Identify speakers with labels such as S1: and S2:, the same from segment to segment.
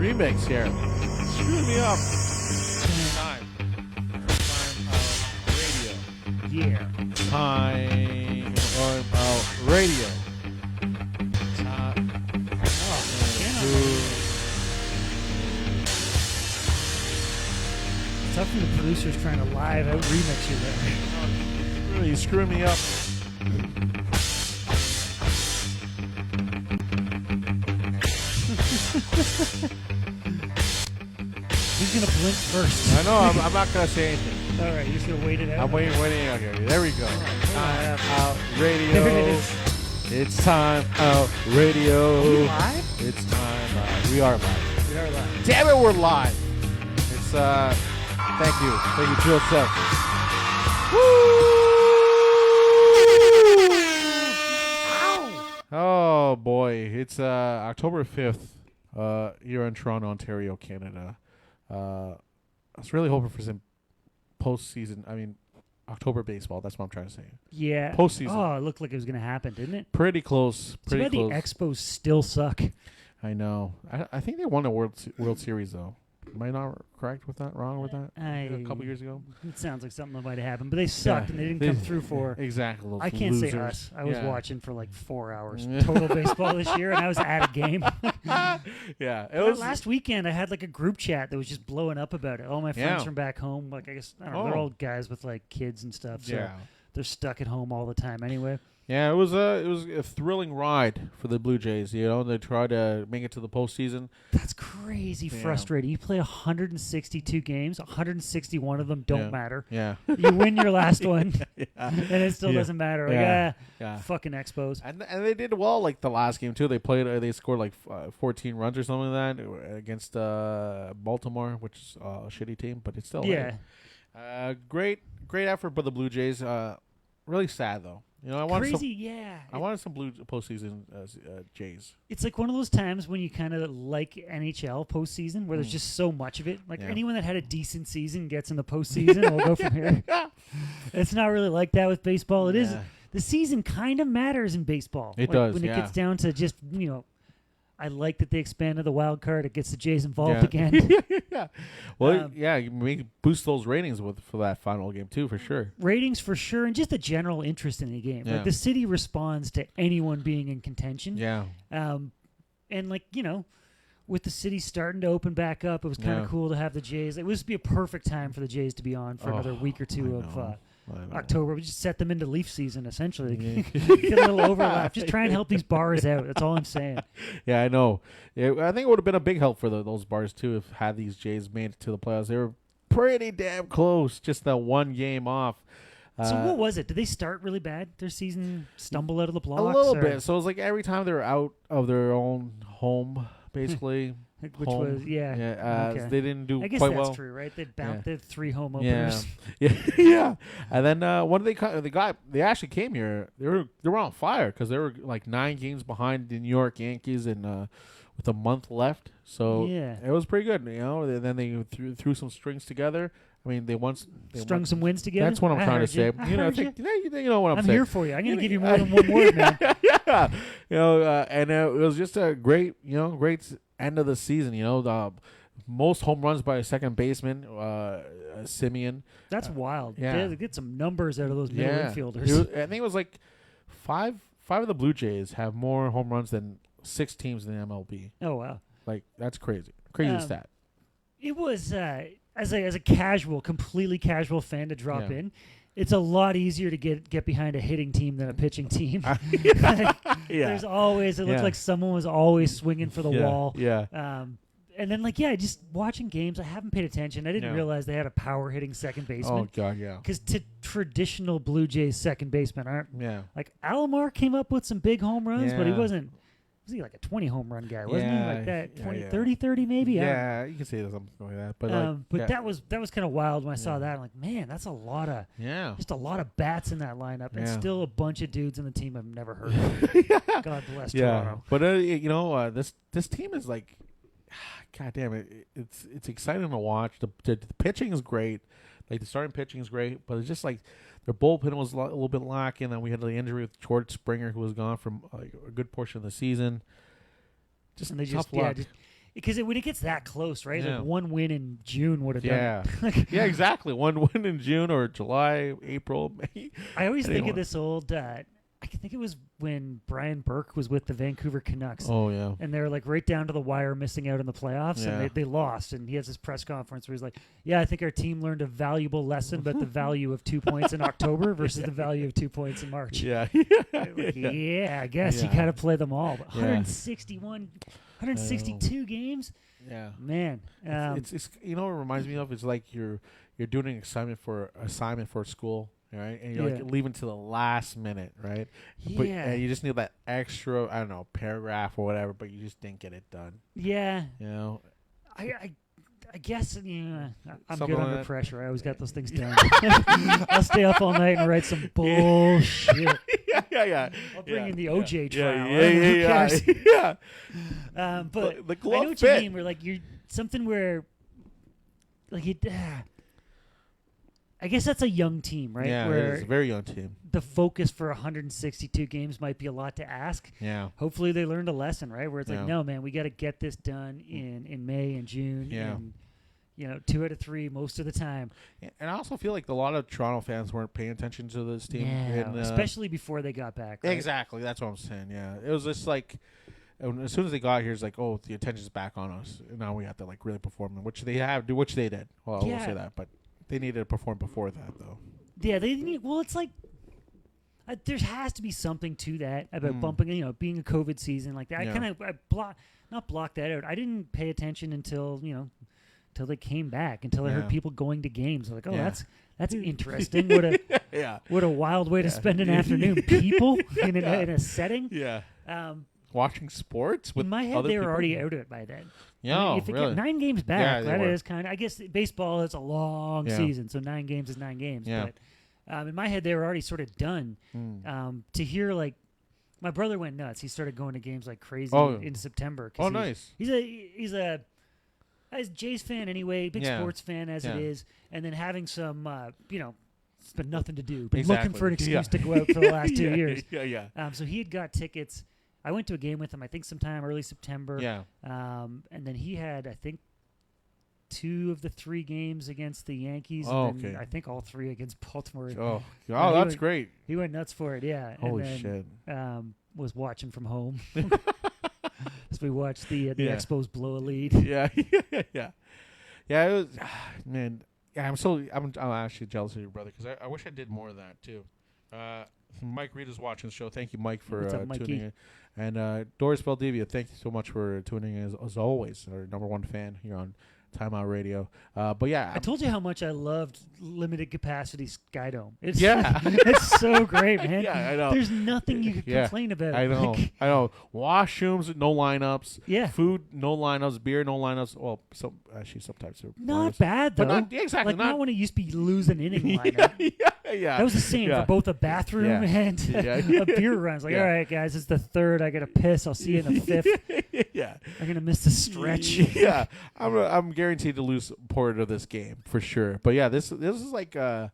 S1: remix here. Screw me up. Time out radio.
S2: It's tough for the producers trying to live out remix you there.
S1: Really screwing me up.
S2: Who's gonna blink first?
S1: I know. I'm not gonna say anything.
S2: All right, you're just gonna wait it out.
S1: I'm waiting out here. There we go. Time out radio.
S2: There it is.
S1: It's time out radio.
S2: Are we live?
S1: It's time out. We are live.
S2: We are live.
S1: Damn it, we're live. It's thank you, Jill Sept. Oh boy, it's October 5th here in Toronto, Ontario, Canada. I was really hoping for some postseason. I mean, October baseball. That's what I'm trying to say.
S2: Yeah.
S1: Postseason.
S2: Oh, it looked like it was going to happen, didn't it?
S1: Pretty close. Pretty
S2: Too
S1: close.
S2: bad the Expos still suck.
S1: I know. I think they won a World Series though. Am I not correct with that? Wrong with that? A couple years ago.
S2: It sounds like something that might have happened, but they sucked and they didn't come through for.
S1: Exactly.
S2: I can't
S1: losers.
S2: say us. I was watching for like 4 hours total baseball this year, and I was at a game.
S1: Yeah, it was
S2: last weekend. I had like a group chat that was just blowing up about it. All my friends from back home, like I guess I don't know, they're all guys with like kids and stuff, so they're stuck at home all the time anyway.
S1: Yeah, it was a thrilling ride for the Blue Jays. You know, they tried to make it to the postseason.
S2: That's crazy frustrating. You play 162 games, 161 of them don't matter.
S1: Yeah,
S2: you win your last one, and it still doesn't matter. Like, fucking Expos.
S1: And they did well. Like the last game too, they played. They scored like 14 runs or something like that against Baltimore, which is a shitty team, but it's still great effort by the Blue Jays. Really sad though. You know, I wanted some blue postseason Jays.
S2: It's like one of those times when you kind of like NHL postseason, where there's just so much of it. Like anyone that had a decent season gets in the postseason. We'll go from here. It's not really like that with baseball. It is. The season kind of matters in baseball.
S1: It does
S2: when it gets down to just I like that they expanded the wild card. It gets the Jays involved again.
S1: Well, you may boost those ratings for that final game too, for sure.
S2: Ratings for sure, and just the general interest in the game. Like the city responds to anyone being in contention.
S1: Yeah.
S2: And with the city starting to open back up, it was kind of cool to have the Jays. It would be a perfect time for the Jays to be on for another week or two of October. We just set them into Leaf season, essentially. Get a little overlap. Just try and help these bars out. That's all I'm saying.
S1: Yeah, I know. I think it would have been a big help for those bars, too, if had these Jays made it to the playoffs. They were pretty damn close, just that one game off.
S2: So what was it? Did they start really bad? Their season stumble out of the blocks?
S1: A little bit. So it was like every time they were out of their own home, basically.
S2: Which was
S1: they didn't do quite well.
S2: I guess that's true, right? They had 3 home openers.
S1: Yeah. And then when they actually came here, they were on fire because they were like 9 games behind the New York Yankees and with a month left. So it was pretty good, you know. And then they threw some strings together. I mean, they
S2: strung some wins together.
S1: That's what I'm trying to say. You know what I'm saying.
S2: I'm here for you. I'm going to give you more than one word, man.
S1: And it was just a great end of the season. You know, the most home runs by a second baseman, Simeon.
S2: That's wild. Yeah, they get some numbers out of those middle infielders.
S1: I think it was like five of the Blue Jays have more home runs than 6 teams in the MLB.
S2: Oh wow,
S1: like that's crazy stat.
S2: It was as a completely casual fan to drop in. It's a lot easier to get behind a hitting team than a pitching team. There's always it looks like someone was always swinging for the wall. And then just watching games, I haven't paid attention. I didn't realize they had a power hitting second baseman.
S1: Oh god, yeah.
S2: Because traditional Blue Jays second baseman aren't. Like Alomar came up with some big home runs, but he wasn't. Was he like a 20 home run guy? Wasn't he like that 30 maybe?
S1: Yeah, you can say something like that. But
S2: that was kind of wild when I saw that. I'm like, man, that's a lot of just a lot of bats in that lineup, and still a bunch of dudes in the team I've never heard of. God bless Toronto.
S1: But this team is like, god damn it, it's exciting to watch. The pitching is great. Like the starting pitching is great, but it's just like their bullpen was a little bit lacking. And we had the injury with George Springer, who was gone from a good portion of the season. Just tough luck.
S2: because when it gets that close, right? Like one win in June would have
S1: done. Yeah, exactly. One win in June or July, April, May.
S2: I always think of this old. I think it was when Brian Burke was with the Vancouver Canucks.
S1: Oh, yeah.
S2: And they were like right down to the wire missing out in the playoffs, and they lost. And he has this press conference where he's like, yeah, I think our team learned a valuable lesson about the value of 2 points in October versus the value of 2 points in March.
S1: Yeah.
S2: I guess you got to play them all. But 162 games?
S1: Yeah.
S2: Man.
S1: It's you know what it reminds me of? It's like you're doing an assignment for school. Right, and you're like leaving to the last minute, right? But you just need that extra, I don't know, paragraph or whatever, but you just didn't get it done.
S2: Yeah,
S1: you know,
S2: I guess I'm
S1: something
S2: good
S1: like
S2: under
S1: that.
S2: pressure. I always got those things done. I'll stay up all night and write some bullshit.
S1: Yeah.
S2: I'll bring in the OJ trial.
S1: Yeah.
S2: But
S1: the glove
S2: I know what
S1: fit.
S2: you mean. Where like you're something where, like it. I guess that's a young team, right?
S1: Yeah,
S2: where
S1: it's a very young team.
S2: The focus for 162 games might be a lot to ask.
S1: Yeah.
S2: Hopefully they learned a lesson, right? Where it's like, no, man, we got to get this done in May and June.
S1: Yeah.
S2: And, 2 out of 3 most of the time.
S1: And I also feel like a lot of Toronto fans weren't paying attention to this team.
S2: Yeah,
S1: and,
S2: especially before they got back. Right?
S1: Exactly. That's what I'm saying. Yeah. It was just like, as soon as they got here, it's like, oh, the attention's back on us. And now we have to like really perform, which they did. Well, I won't say that, but they needed to perform before that, though.
S2: Yeah, they need. Well, it's like there has to be something to that about bumping. Being a COVID season like that.
S1: Yeah.
S2: I not blocked that out. I didn't pay attention until they came back. Until I heard people going to games. I'm like, oh, that's interesting. What a wild way to spend an afternoon. People in a setting.
S1: Yeah. Watching sports with
S2: in my head,
S1: other
S2: they were
S1: people?
S2: already out of it by then.
S1: Yeah,
S2: if it
S1: really?
S2: 9 games back, that
S1: were.
S2: is kind of. I guess baseball is a long season, so 9 games is 9 games.
S1: Yeah.
S2: But in my head, they were already sort of done. To hear like, my brother went nuts. He started going to games like crazy in September.
S1: Oh, nice.
S2: He's a Jays fan anyway, big sports fan as it is, and then having some it's been nothing to do, but looking for an excuse to go out for the last 2 years.
S1: Yeah.
S2: So he had got tickets. I went to a game with him, I think sometime early September.
S1: Yeah.
S2: And then he had, I think, 2 of the 3 games against the Yankees.
S1: Oh,
S2: and then
S1: okay.
S2: I think all 3 against Baltimore.
S1: That's great.
S2: He went nuts for it, yeah.
S1: Holy
S2: shit. Was watching from home. As we watched the Expos blow a lead.
S1: Yeah. Yeah, it was, man. Yeah, I'm actually jealous of your brother because I wish I did more of that too. Mike Reed is watching the show. Thank you, Mike, for tuning in. And Doris Valdivia, thank you so much for tuning in as always. Our #1 fan here on Timeout Radio. But yeah,
S2: I told you how much I loved limited capacity Skydome. It's it's so great, man.
S1: Yeah, I know.
S2: There's nothing you can complain about.
S1: I know. I know. Washrooms, no lineups.
S2: Yeah.
S1: Food, no lineups. Beer, no lineups. Well, sometimes.
S2: Not bad though.
S1: But exactly.
S2: Like not when it used to be lose an inning lineup.
S1: Yeah.
S2: That was the same for both a bathroom and a beer run. It's like, all right, guys, it's the 3rd. I got to piss. I'll see you in the 5th.
S1: Yeah.
S2: I'm gonna miss the stretch.
S1: Yeah. I'm guaranteed to lose part of this game for sure. But yeah, this is like it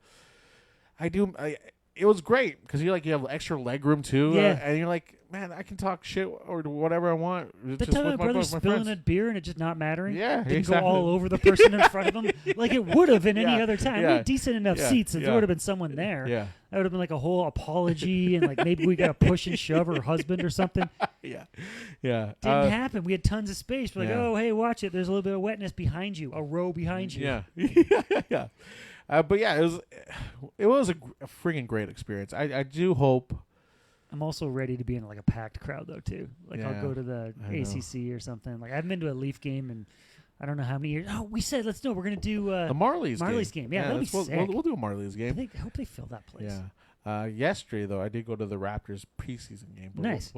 S1: was great because you have extra leg room too. And you're like, man, I can talk shit or whatever I want.
S2: The time my brother spilling a beer and it just not mattering.
S1: Yeah,
S2: didn't go all over the person in front of him like it would have in any other time. We had decent enough seats that there would have been someone there.
S1: Yeah,
S2: that would have been like a whole apology and like maybe we got to push and shove her husband or something.
S1: Yeah.
S2: Didn't happen. We had tons of space. We're like, oh hey, watch it. There's a little bit of wetness behind you, a row behind you.
S1: Yeah, yeah. But yeah, it was a freaking great experience. I do hope.
S2: I'm also ready to be in like a packed crowd though too. Like I'll go to the ACC or something. Like I haven't been to a Leaf game in I don't know how many years. Oh, we said let's do. We're gonna do
S1: the Marlies
S2: game. Yeah, that'll be sick.
S1: We'll do a Marlies game.
S2: I hope they fill that place.
S1: Yeah. Yesterday though, I did go to the Raptors preseason game. But
S2: nice.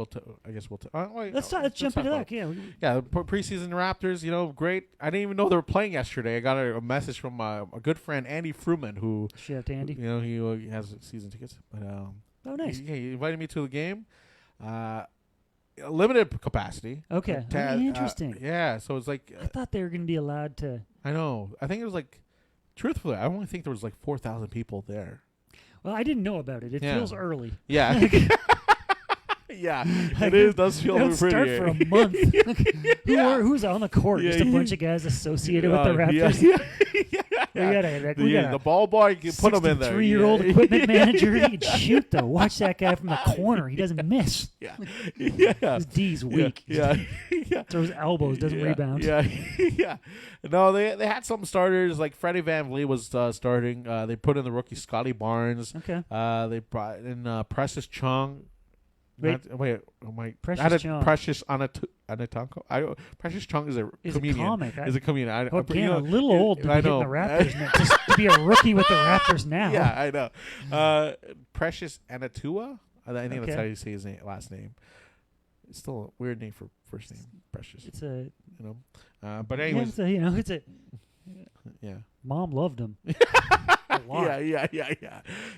S1: I guess we'll.
S2: Let's jump into that. Yeah.
S1: Yeah. The preseason Raptors. Great. I didn't even know they were playing yesterday. I got a message from a good friend Andy Fruman, who.
S2: Shout out to Andy.
S1: He has season tickets, but
S2: oh, nice.
S1: He invited me to the game. Limited capacity.
S2: Okay. Interesting.
S1: Yeah. So it's like.
S2: I thought they were going to be allowed to.
S1: I know. I think it was like. Truthfully, I only think there was like 4,000 people there.
S2: Well, I didn't know about it. It feels early.
S1: Yeah. Yeah, it does feel pretty.
S2: Start for a month. Who's on the court? Just a bunch of guys associated with the Raptors.
S1: The ball boy, you can put him in there.
S2: 63-year-old equipment manager. He can shoot though. Watch that guy from the corner. He doesn't miss. His D's weak. Throws elbows, doesn't rebound.
S1: Yeah. No, they had some starters like Freddie VanVleet was starting. They put in the rookie Scotty Barnes.
S2: Okay.
S1: They brought in Precious Chung.
S2: Precious Chung.
S1: Precious Anatonko. Precious Chung is a comedian. Is a comedian.
S2: A little old to be hitting the Raptors now. Just to be a rookie with the Raptors now.
S1: Yeah, I know. Precious Anatua. I think that's how you say his last name. It's still a weird name for first name. Precious.
S2: It's a
S1: but anyways,
S2: yeah. Mom loved him.
S1: Yeah.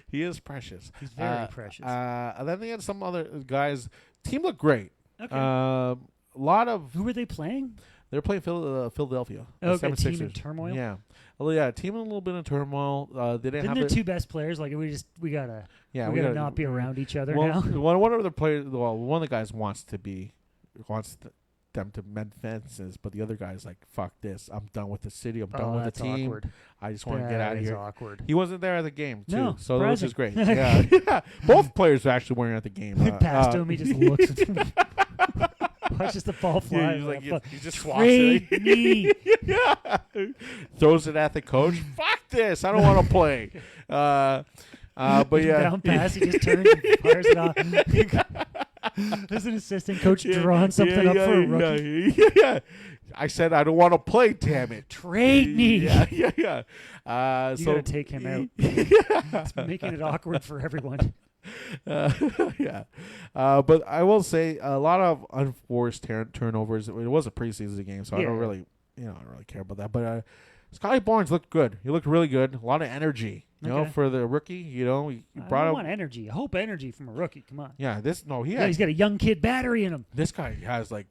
S1: He is precious.
S2: He's very precious.
S1: And then they had some other guys. Team looked great.
S2: Okay.
S1: A lot of.
S2: Who were they playing?
S1: They were playing Philadelphia.
S2: Okay, team in turmoil.
S1: Yeah. Well, yeah, team in a little bit of turmoil. They didn't have
S2: their two best players. Like we gotta not be around each other now.
S1: One of the players. Well, one of the guys wants them to mend fences, but the other guy's like, "Fuck this! I'm done with the city. I'm done with the team.
S2: Awkward.
S1: I just want to get out of here."
S2: Awkward.
S1: He wasn't there at the game too,
S2: no,
S1: so this is great. Yeah. Both players actually weren't at the game.
S2: Passed him. He just looks at him. Watches the ball fly.
S1: He just swats it. Throws it at the coach. Fuck this! I don't want to play. But yeah,
S2: down pass. He just turns and fires it off. There's an assistant coach drawing something up for a rookie.
S1: Yeah. I said I don't want to play. Damn it!
S2: Trade me.
S1: Yeah.
S2: You gotta take him out. It's making it awkward for everyone.
S1: But I will say a lot of unforced turnovers. It was a preseason game, so I don't really care about that. But Scotty Barnes looked good. He looked really good. A lot of energy, you know, for the rookie. You know, he brought up
S2: energy. I hope energy from a rookie. Come on.
S1: Yeah, he's
S2: got a young kid battery in him.
S1: This guy has I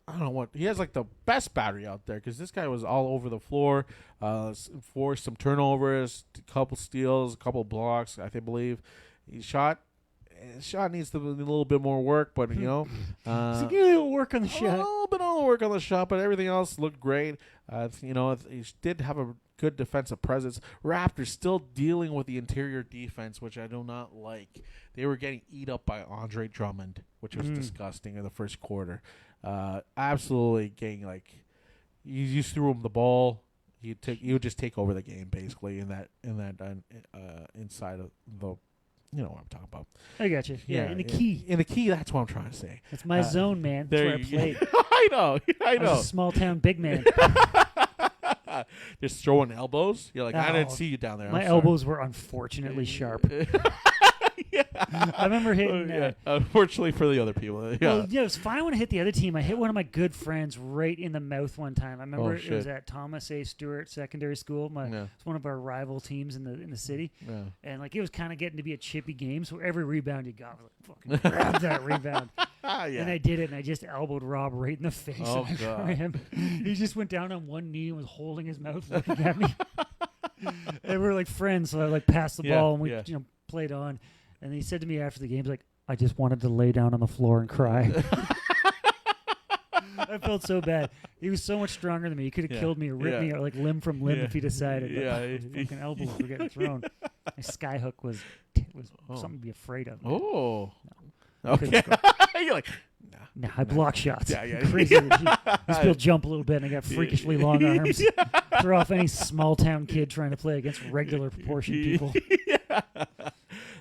S1: don't know what he has the best battery out there because this guy was all over the floor, forced some turnovers, a couple steals, a couple blocks. I believe he shot. His shot needs to be a little bit more work, but you know,
S2: a little work on the shot.
S1: A little bit of work on the shot, but everything else looked great. You know, he did have a good defensive presence. Raptors still dealing with the interior defense, which I do not like. They were getting eat up by Andre Drummond, which was disgusting in the first quarter. Absolutely getting you just threw him the ball. He would just take over the game basically in that inside of the. You know what I'm talking about.
S2: I got you. Yeah, in the key.
S1: In the key, that's what I'm trying to say.
S2: That's my zone, man. That's where I played.
S1: I know.
S2: I was a small town big man.
S1: Just throwing elbows. You're like, I didn't see you down there.
S2: My elbows were unfortunately sharp. I remember hitting.
S1: Unfortunately for the other people.
S2: Well, it was fine when I hit the other team. I hit one of my good friends right in the mouth one time. I remember it was at Thomas A. Stewart Secondary School. It's one of our rival teams in the city. Yeah. And it was kind of getting to be a chippy game. So every rebound you got, I was like, fucking grab that rebound. And I did it, and I just elbowed Rob right in the face.
S1: Oh, God.
S2: He just went down on one knee and was holding his mouth looking at me. And we were friends, so I passed the ball and we played on. And he said to me after the game, he's like, I just wanted to lay down on the floor and cry. I felt so bad. He was so much stronger than me. He could have killed me or ripped me limb from limb if he decided. His fucking elbows were getting thrown. My skyhook was something to be afraid of. Man.
S1: Oh. No. Okay. You're like,
S2: nah, I block shots. Crazy. I just feel jump a little bit, and I got freakishly long arms. Throw off any small town kid trying to play against regular proportioned people.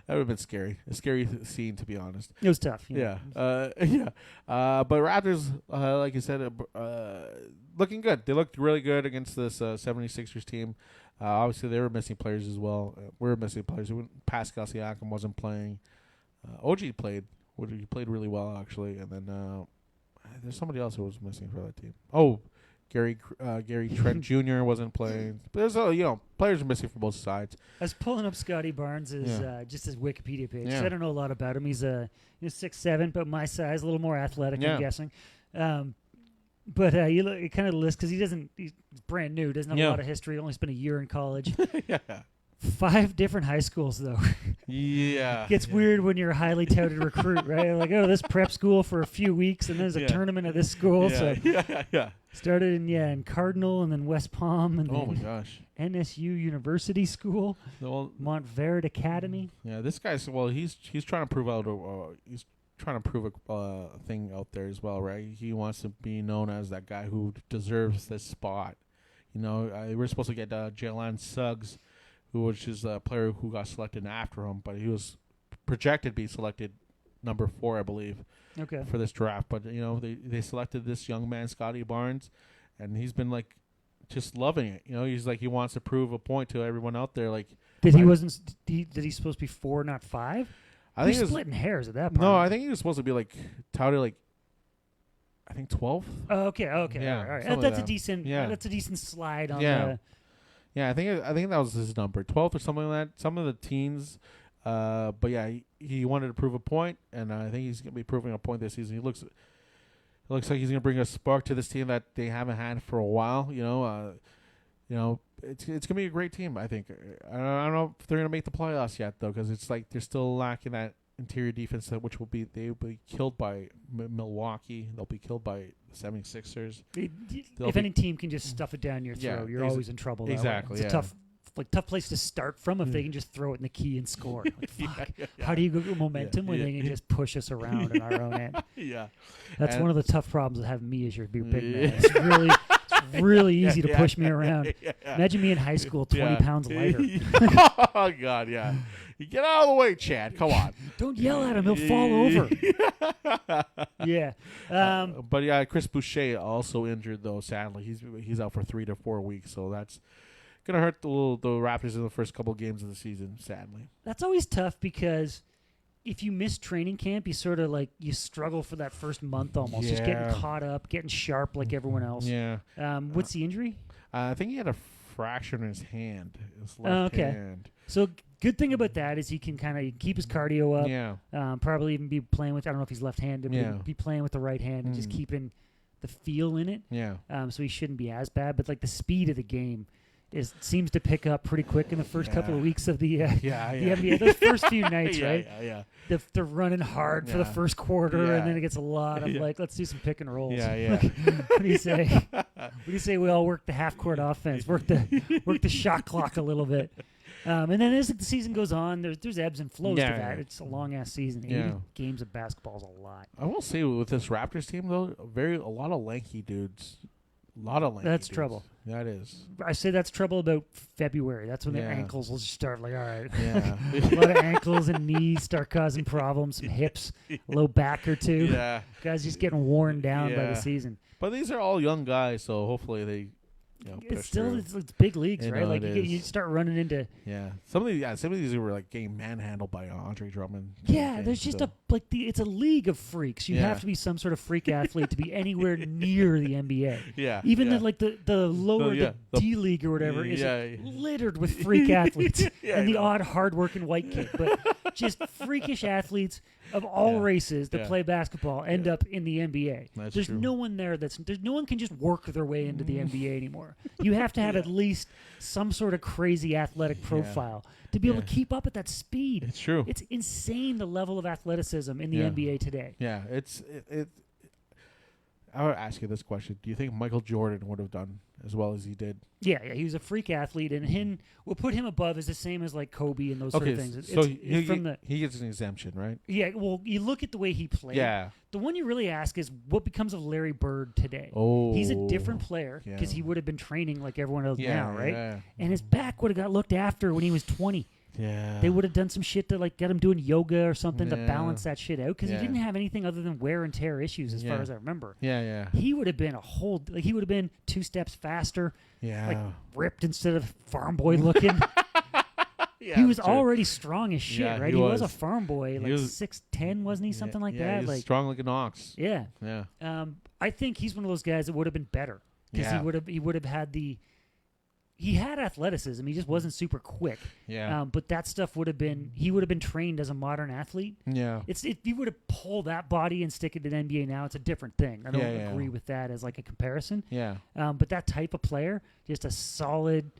S1: That would have been scary. A scary scene, to be honest.
S2: It was tough.
S1: But Raptors, like you said, looking good. They looked really good against this 76ers team. Obviously, they were missing players as well. We were missing players. Pascal Siakam wasn't playing. OG played. He played really well, actually. And then there's somebody else who was missing for that team. Oh, Gary Trent Jr. wasn't playing. But there's players are missing from both sides.
S2: I was pulling up Scotty Barnes' just his Wikipedia page. I don't know a lot about him. He's 6'7", but my size, a little more athletic, I'm guessing. But you look kind of list because he's brand new, doesn't have a lot of history. Only spent a year in college. 5 different high schools, though.
S1: Yeah.
S2: Gets weird when you're a highly touted recruit, right? Like, oh, this prep school for a few weeks, and there's a tournament at this school. So started in Cardinal, and then West Palm, and
S1: oh my gosh,
S2: NSU University School, Montverde Academy.
S1: Yeah, this guy's he's trying to prove out he's trying to prove a thing out there as well, right? He wants to be known as that guy who deserves this spot. You know, we're supposed to get Jalen Suggs, which is a player who got selected after him, but he was projected to be selected number 4, I believe, for this draft. But, you know, they selected this young man, Scotty Barnes, and he's been, like, just loving it. You know, he's like, he wants to prove a point to everyone out there. Like,
S2: Did he supposed to be 4, not 5? I think he was splitting hairs at that point.
S1: No, I think he was supposed to be, like, touted, like, I think 12th.
S2: Oh, okay.
S1: Yeah,
S2: all right.
S1: That's
S2: like a decent.
S1: Yeah.
S2: That's a decent slide on
S1: the. Yeah, I think that was his number, 12th or something like that. Some of the teens, but yeah, he wanted to prove a point, and I think he's gonna be proving a point this season. It looks like he's gonna bring a spark to this team that they haven't had for a while. You know, it's gonna be a great team. I think. I don't know if they're gonna make the playoffs yet though, because it's like they're still lacking that interior defense, which they'll be killed by Milwaukee. They'll be killed by the 76ers.
S2: If any team can just stuff it down your throat, you're always in trouble.
S1: Exactly.
S2: It's a tough place to start from if they can just throw it in the key and score. Like, fuck. How do you go momentum when they can just push us around in our own end?
S1: Yeah.
S2: That's one of the tough problems of having me as your big man. It's really easy to push me around. Imagine me in high school, 20 pounds lighter.
S1: Oh, God, yeah. You get out of the way, Chad. Come on.
S2: Don't yell at him. He'll fall over. Yeah.
S1: But, yeah, Chris Boucher also injured, though, sadly. He's out for 3 to 4 weeks, so that's going to hurt the Raptors in the first couple games of the season, sadly.
S2: That's always tough because if you miss training camp, you sort of like you struggle for that first month almost, just getting caught up, getting sharp like everyone else.
S1: Yeah.
S2: What's the injury?
S1: I think he had a fracture in his hand, his left hand.
S2: So good thing about that is he can kind of keep his cardio up.
S1: Yeah.
S2: Probably even be playing with, I don't know if he's left-handed, but be playing with the right hand and just keeping the feel in it.
S1: Yeah.
S2: So he shouldn't be as bad, but like the speed of the game seems to pick up pretty quick in the first couple of weeks of the NBA. Those first few nights, right?
S1: Yeah.
S2: They're running hard for the first quarter, and then it gets a lot of like, let's do some pick and rolls.
S1: Yeah.
S2: What do you say? What do you say? We all work the half court offense, work the shot clock a little bit. And then as the season goes on, there's ebbs and flows to that. It's a long-ass season. 80 games of basketball is a lot.
S1: I will say with this Raptors team, though, a lot of lanky dudes. That's
S2: trouble.
S1: That is.
S2: I say that's trouble about February. That's when their ankles will start like, all right.
S1: Yeah.
S2: A lot of ankles and knees start causing problems. Some hips, a low back or two.
S1: Yeah.
S2: Guys just getting worn down by the season.
S1: But these are all young guys, so hopefully they
S2: it's big leagues, right? Like you start running into
S1: some of these were like getting manhandled by Andre Drummond.
S2: Yeah, there's just it's a league of freaks. You have to be some sort of freak athlete to be anywhere near the NBA.
S1: Yeah,
S2: even the lower the D League or whatever is littered with freak athletes and the odd hardworking white kid, but just freakish athletes of all races that play basketball end up in the NBA. There's
S1: true.
S2: no one there no one can just work their way into the NBA anymore. You have to have at least some sort of crazy athletic profile to be able to keep up at that speed.
S1: It's true.
S2: It's insane the level of athleticism in the NBA today.
S1: Yeah, I would ask you this question. Do you think Michael Jordan would have done as well as he did?
S2: Yeah, he was a freak athlete, and we'll put him above as the same as like Kobe and those sort of things.
S1: So he gets an exemption, right?
S2: Yeah, well, you look at the way he played. Yeah. The one you really ask is what becomes of Larry Bird today?
S1: Oh.
S2: He's a different player because he would have been training like everyone else now, right? Yeah. And his back would have got looked after when he was 20.
S1: Yeah.
S2: They would have done some shit to like get him doing yoga or something to balance that shit out because he didn't have anything other than wear and tear issues as far as I remember.
S1: Yeah.
S2: He would have been he would have been 2 steps faster.
S1: Yeah.
S2: Like ripped instead of farm boy looking. He was already strong as shit, right? He was a farm boy, like 6'10", wasn't he? Something like that.
S1: He was
S2: like
S1: strong like an ox.
S2: Yeah.
S1: Yeah.
S2: I think he's one of those guys that would have been better because he would have had he had athleticism. He just wasn't super quick.
S1: Yeah.
S2: But that stuff he would have been trained as a modern athlete.
S1: Yeah.
S2: If you were to pull that body and stick it to the NBA now, it's a different thing. I don't agree with that as like a comparison.
S1: Yeah.
S2: But that type of player, just a solid,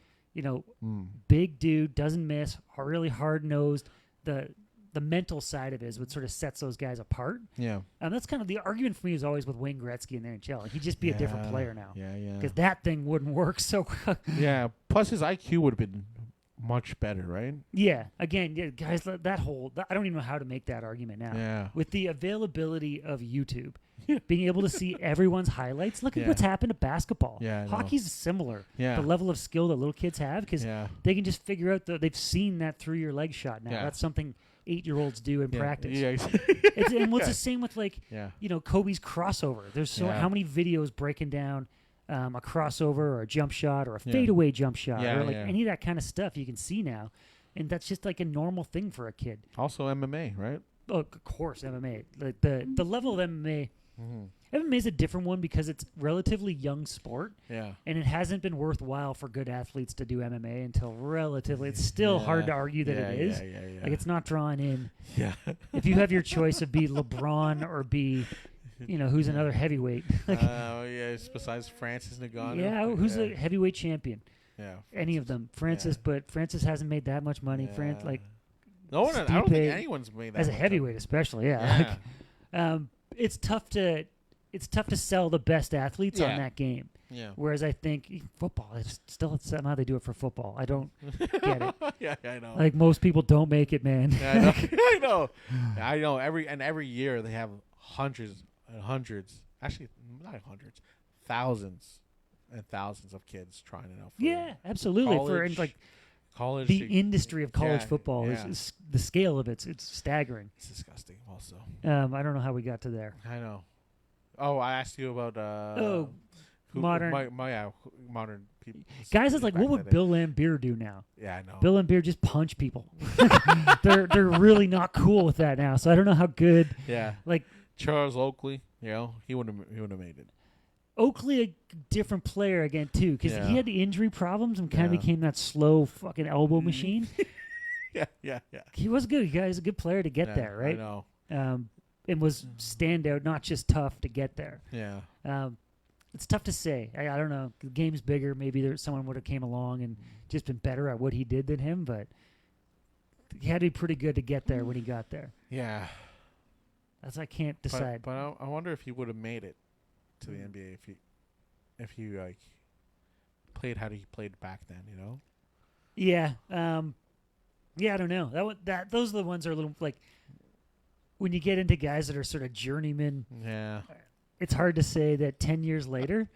S2: big dude, doesn't miss, really hard-nosed. The mental side of it is what sort of sets those guys apart.
S1: Yeah.
S2: That's kind of the argument for me is always with Wayne Gretzky in the NHL. He'd just be a different player now.
S1: Yeah.
S2: Because that thing wouldn't work so
S1: yeah. Plus his IQ would have been much better, right?
S2: Yeah. Again, guys, I don't even know how to make that argument now.
S1: Yeah.
S2: With the availability of YouTube, being able to see everyone's highlights, look at what's happened to basketball.
S1: Yeah,
S2: hockey's similar.
S1: Yeah.
S2: The level of skill that little kids have because they can just figure out they've seen that through your leg shot now. That's something 8-year-olds do in practice.
S1: Yeah.
S2: And what's the same with Kobe's crossover? There's how many videos breaking down a crossover or a jump shot or a fadeaway jump shot or any of that kind of stuff you can see now, and that's just like a normal thing for a kid.
S1: Also MMA, right?
S2: Oh, of course, MMA. Like the level of MMA. MMA is a different one because it's relatively young sport.
S1: Yeah.
S2: And it hasn't been worthwhile for good athletes to do MMA until relatively. It's still hard to argue that it is.
S1: Yeah.
S2: Like it's not drawn in.
S1: Yeah.
S2: If you have your choice of be LeBron or be, who's another heavyweight.
S1: Besides Francis Ngannou.
S2: Yeah, who's a heavyweight champion?
S1: Yeah.
S2: Any of them. Francis, but Francis hasn't made that much money.
S1: Yeah. No one. I don't think anyone's made that
S2: as
S1: much
S2: a heavyweight, especially. Yeah. It's tough to sell the best athletes on that game.
S1: Yeah.
S2: Whereas I think football, it's somehow they do it for football. I don't get it.
S1: Yeah, I know.
S2: Like most people don't make it, man.
S1: Yeah, I know. Every year they have hundreds and hundreds. Actually, not hundreds, thousands and thousands of kids trying it out.
S2: Yeah, absolutely.
S1: College,
S2: the industry of college football is the scale of it's staggering.
S1: It's disgusting. Also,
S2: I don't know how we got to there.
S1: I know. Oh, I asked you about
S2: modern
S1: people.
S2: Guys, it's like, what would Bill Laimbeer do now?
S1: Yeah, I know.
S2: Bill Laimbeer just punch people. They're really not cool with that now. So I don't know how good.
S1: Yeah.
S2: Like
S1: Charles Oakley, he wouldn't have made it.
S2: Oakley, a different player again too, because he had the injury problems and kind of became that slow fucking elbow machine.
S1: Yeah.
S2: He was good. He was a good player to get there, right?
S1: I know.
S2: And was standout, not just tough to get there.
S1: Yeah.
S2: It's tough to say. I don't know. The game's bigger. Maybe someone would have came along and just been better at what he did than him, but he had to be pretty good to get there when he got there.
S1: Yeah.
S2: I can't decide.
S1: But I wonder if he would have made it to the NBA if he like played how he played back then,
S2: Yeah. I don't know. Those are the ones that are a little like when you get into guys that are sort of journeymen.
S1: Yeah.
S2: It's hard to say that 10 years later,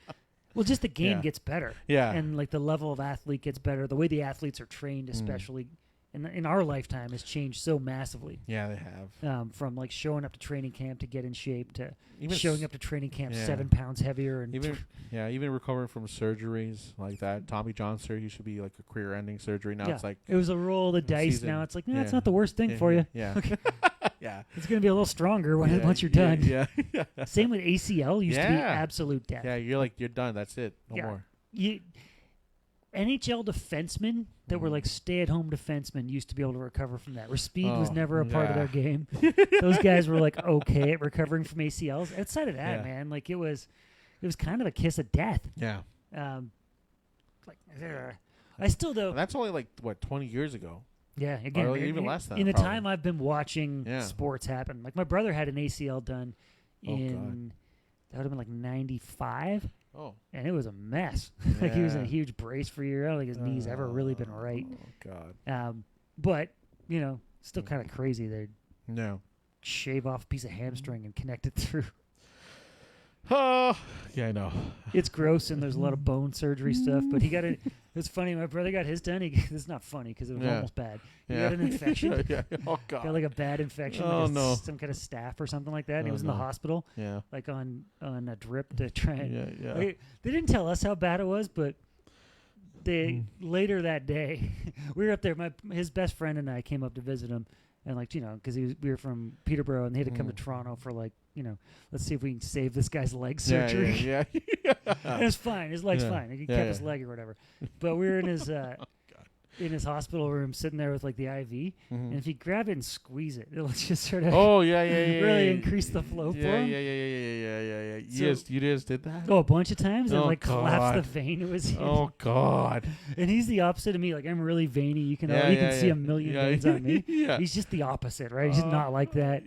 S2: just the game gets better.
S1: Yeah.
S2: And like the level of athlete gets better. The way the athletes are trained, especially in our lifetime, has changed so massively.
S1: Yeah, they have.
S2: From like showing up to training camp to get in shape to
S1: even
S2: showing up to training camp 7 pounds heavier. And
S1: even recovering from surgeries like that. Tommy John surgery used to be like a career-ending surgery. Now it's like
S2: it was a roll of the dice. Now it's like, it's not the worst thing for you.
S1: Yeah. Yeah.
S2: It's going to be a little stronger once you're done.
S1: Yeah.
S2: Same with ACL. Used to be absolute death.
S1: Yeah, you're done. That's it. No more.
S2: NHL defensemen that were like stay-at-home defensemen used to be able to recover from that. Where speed was never a part of their game. Those guys were like okay at recovering from ACLs. Outside of that, man, like it was kind of a kiss of death.
S1: Yeah.
S2: I still though.
S1: That's only like 20 years ago.
S2: Yeah, again,
S1: or even less than
S2: in the
S1: probably.
S2: time I've been watching sports happen. Like my brother had an ACL done in that would have been like 95.
S1: Oh.
S2: And it was a mess. Like he was in a huge brace for a year. I don't think his knees ever really been right.
S1: Oh God.
S2: But still kind of crazy. They'd shave off a piece of hamstring and connect it through.
S1: Oh, yeah, I know.
S2: It's gross, and there's a lot of bone surgery stuff. But he got it. It's funny. My brother got his done. This is not funny because it was almost bad. He got an infection.
S1: Oh God.
S2: Got like a bad infection. Some kind of staph or something like that. And he was in the hospital. Yeah. Like on a drip to try. Like, they didn't tell us how bad it was, but later that day, we were up there. His best friend and I came up to visit him, and because we were from Peterborough, and they had to come to Toronto for let's see if we can save this guy's leg surgery. And it's fine. His leg's fine. He kept his leg or whatever. But we were in his in his hospital room sitting there with like the IV, and if you grab it and squeeze it, it'll just sort of really increase the flow for him.
S1: Yeah. You just did that?
S2: Oh, a bunch of times and like collapsed the vein it was in.
S1: Oh God.
S2: And he's the opposite of me. Like I'm really veiny. You can see a million veins on me. He's just the opposite, right? He's not like that.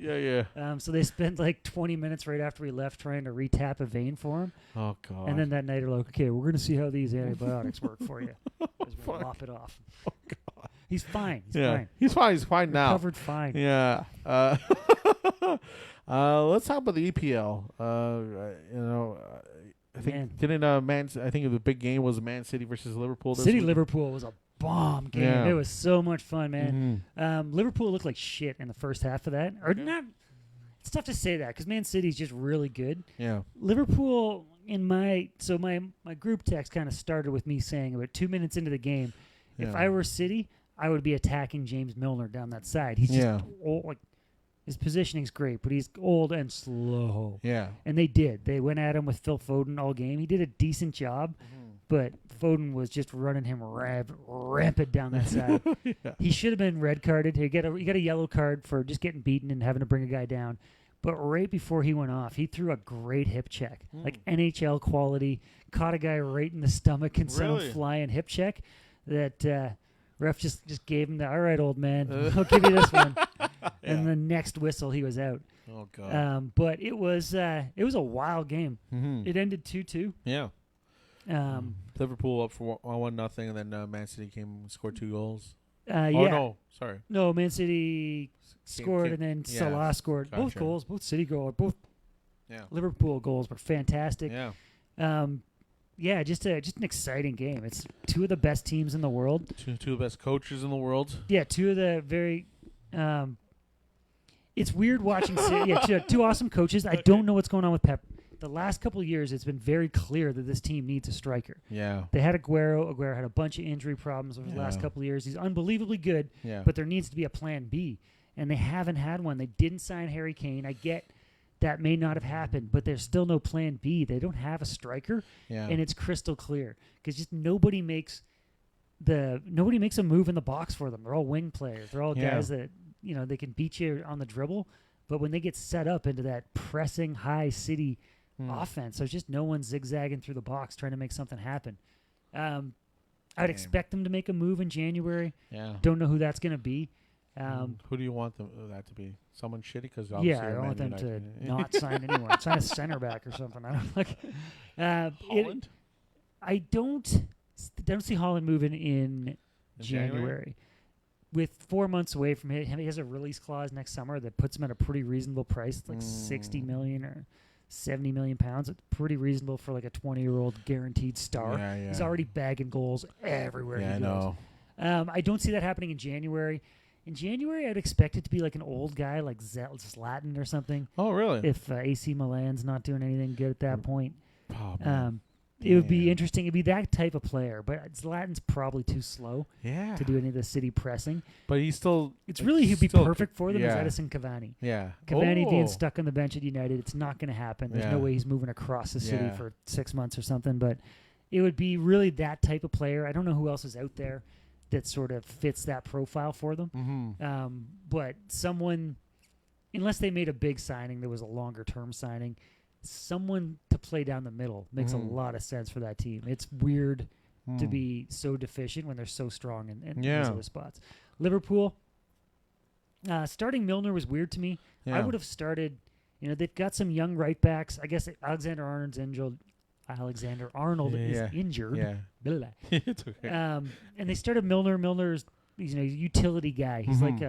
S2: So they spent like 20 minutes right after we left trying to retap a vein for him.
S1: Oh God.
S2: And then that night they're like, okay, we're gonna see how these antibiotics work for you. We'll lop it off.
S1: Oh God.
S2: He's fine. Fine.
S1: He's fine. He's fine now.
S2: Recovered fine.
S1: Yeah. Let's talk about the EPL. I think I think the big game was Man City versus Liverpool.
S2: Liverpool was a bomb game. Yeah. It was so much fun, man. Liverpool looked like shit in the first half of that. Or not. It's tough to say that because Man City's just really good.
S1: Yeah.
S2: Liverpool my group text kind of started with me saying about 2 minutes into the game, if I were City, I would be attacking James Milner down that side. He's just old, like his positioning's great, but he's old and slow.
S1: Yeah.
S2: And they did. They went at him with Phil Foden all game. He did a decent job, but Foden was just running him rampant down that side. He should have been red carded. He got a yellow card for just getting beaten and having to bring a guy down. But right before he went off, he threw a great hip check, like NHL quality, caught a guy right in the stomach and sent him flying hip check. That ref just gave him the, all right, old man, I'll give you this one. And the next whistle, he was out.
S1: Oh God!
S2: But it was a wild game. It ended 2-2.
S1: Yeah. Liverpool up for 1-0, and then Man City came and scored 2 goals. No, sorry.
S2: No, Man City scored, and then Salah scored. Gotcha. Both goals, both City goals, both Liverpool goals were fantastic.
S1: Yeah.
S2: Just an exciting game. It's 2 of the best teams in the world.
S1: Two of the best coaches in the world.
S2: Yeah, 2 of the very. It's weird watching City. Yeah, 2 awesome coaches. I don't know what's going on with Pep. The last couple of years, it's been very clear that this team needs a striker.
S1: Yeah.
S2: They had Aguero. Aguero had a bunch of injury problems over the last couple of years. He's unbelievably good, but there needs to be a plan B, and they haven't had one. They didn't sign Harry Kane. I get that may not have happened, but there's still no plan B. They don't have a striker, and it's crystal clear because just nobody makes a move in the box for them. They're all wing players. They're all guys that they can beat you on the dribble, but when they get set up into that pressing high City offense, there's just no one zigzagging through the box trying to make something happen. I'd expect them to make a move in January.
S1: Yeah.
S2: Don't know who that's going to be.
S1: Who do you want that to be? Someone shitty? Because
S2: I want them to not sign anyone. Sign a center back or something. I don't like.
S1: Holland.
S2: I don't see Holland moving in January. With 4 months away from him, he has a release clause next summer that puts him at a pretty reasonable price, like 60 million or 70 million pounds. It's pretty reasonable for like a 20-year-old guaranteed star.
S1: Yeah.
S2: He's already bagging goals everywhere he goes.
S1: I know.
S2: I don't see that happening in January. In January, I'd expect it to be like an old guy like Zlatan or something.
S1: Oh, really?
S2: If AC Milan's not doing anything good at that point.
S1: Oh, man.
S2: It would be interesting. It'd be that type of player, but Zlatan's probably too slow to do any of the City pressing.
S1: But he's still...
S2: It's really who'd be perfect for them is Edison Cavani.
S1: Yeah.
S2: Cavani being stuck on the bench at United, it's not going to happen. There's no way he's moving across the city for 6 months or something, but it would be really that type of player. I don't know who else is out there that sort of fits that profile for them. But someone, unless they made a big signing that was a longer-term signing, someone to play down the middle makes a lot of sense for that team. It's weird to be so deficient when they're so strong in these other spots. Liverpool, starting Milner was weird to me. I would have started, they've got some young right backs. I guess Alexander Arnold is injured.
S1: Yeah. It's okay.
S2: And they started Milner. Milner's he's a utility guy. He's like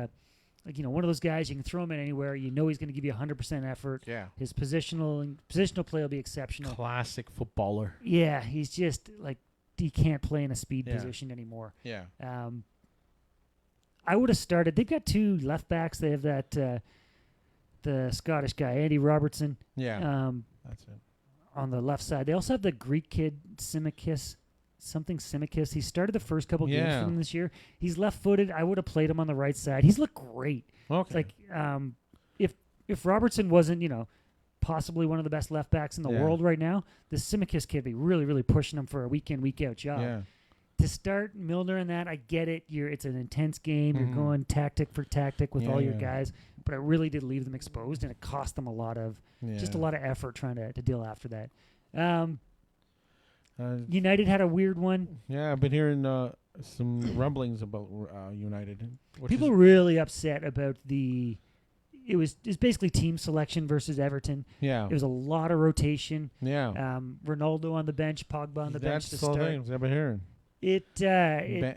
S2: one of those guys you can throw him in anywhere. He's going to give you 100% effort.
S1: Yeah.
S2: His positional play will be exceptional.
S1: Classic footballer.
S2: Yeah, he's just like he can't play in a speed position anymore.
S1: Yeah.
S2: I would have started. They've got 2 left backs. They have that the Scottish guy Andy Robertson.
S1: Yeah. That's it.
S2: On the left side. They also have the Greek kid Simikis. He started the first couple games for them this year. He's left-footed. I would have played him on the right side. He's looked great.
S1: Okay.
S2: It's like if Robertson wasn't, possibly one of the best left backs in the world right now, the Simikis kid be really, really pushing him for a week in, week out job.
S1: Yeah.
S2: to start Milner and that, I get it. It's an intense game. You're going tactic for tactic with all your guys, but it really did leave them exposed, and it cost them a lot of effort trying to deal after that. United had a weird one.
S1: Yeah, I've been hearing some rumblings about United.
S2: People really upset about it's basically team selection versus Everton.
S1: Yeah.
S2: It was a lot of rotation.
S1: Yeah.
S2: Ronaldo on the bench, Pogba on the bench to start. That's the things
S1: I've been hearing.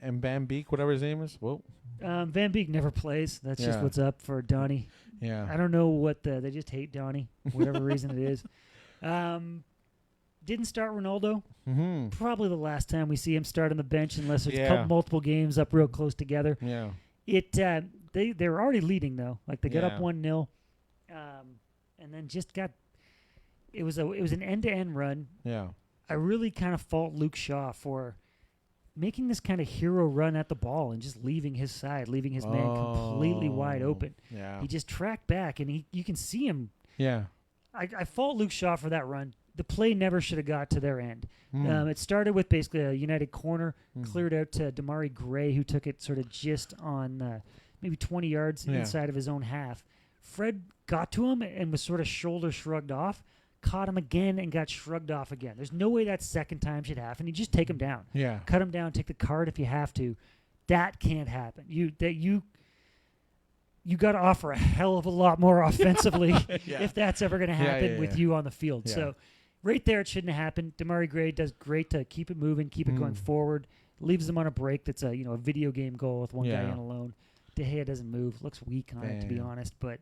S1: And Van Beek, whatever his name is. Whoa.
S2: Van Beek never plays. That's just what's up for Donny.
S1: Yeah.
S2: I don't know what they just hate Donny, whatever reason it is. Didn't start Ronaldo.
S1: Mm-hmm.
S2: Probably the last time we see him start on the bench, unless there's multiple games up real close together.
S1: Yeah.
S2: They were already leading though. Like they got up 1-0, and then just got. It was an end-to-end run.
S1: Yeah.
S2: I really kind of fault Luke Shaw for making this kind of hero run at the ball and just leaving his side, leaving his man completely wide open.
S1: Yeah.
S2: He just tracked back, and you can see him.
S1: Yeah.
S2: I fault Luke Shaw for that run. The play never should have got to their end. It started with basically a United corner, cleared out to Damari Gray, who took it sort of just on maybe 20 yards inside of his own half. Fred got to him and was sort of shoulder shrugged off, caught him again and got shrugged off again. There's no way that second time should happen. You just take him down.
S1: Yeah.
S2: Cut him down, take the card if you have to. That can't happen. You got to offer a hell of a lot more offensively if that's ever going to happen with you on the field. Yeah. So right there, it shouldn't have happened. Damari Gray does great to keep it moving, keep it going forward. Leaves them on a break that's a video game goal with one guy in alone. De Gea doesn't move. Looks weak on it, to be honest. But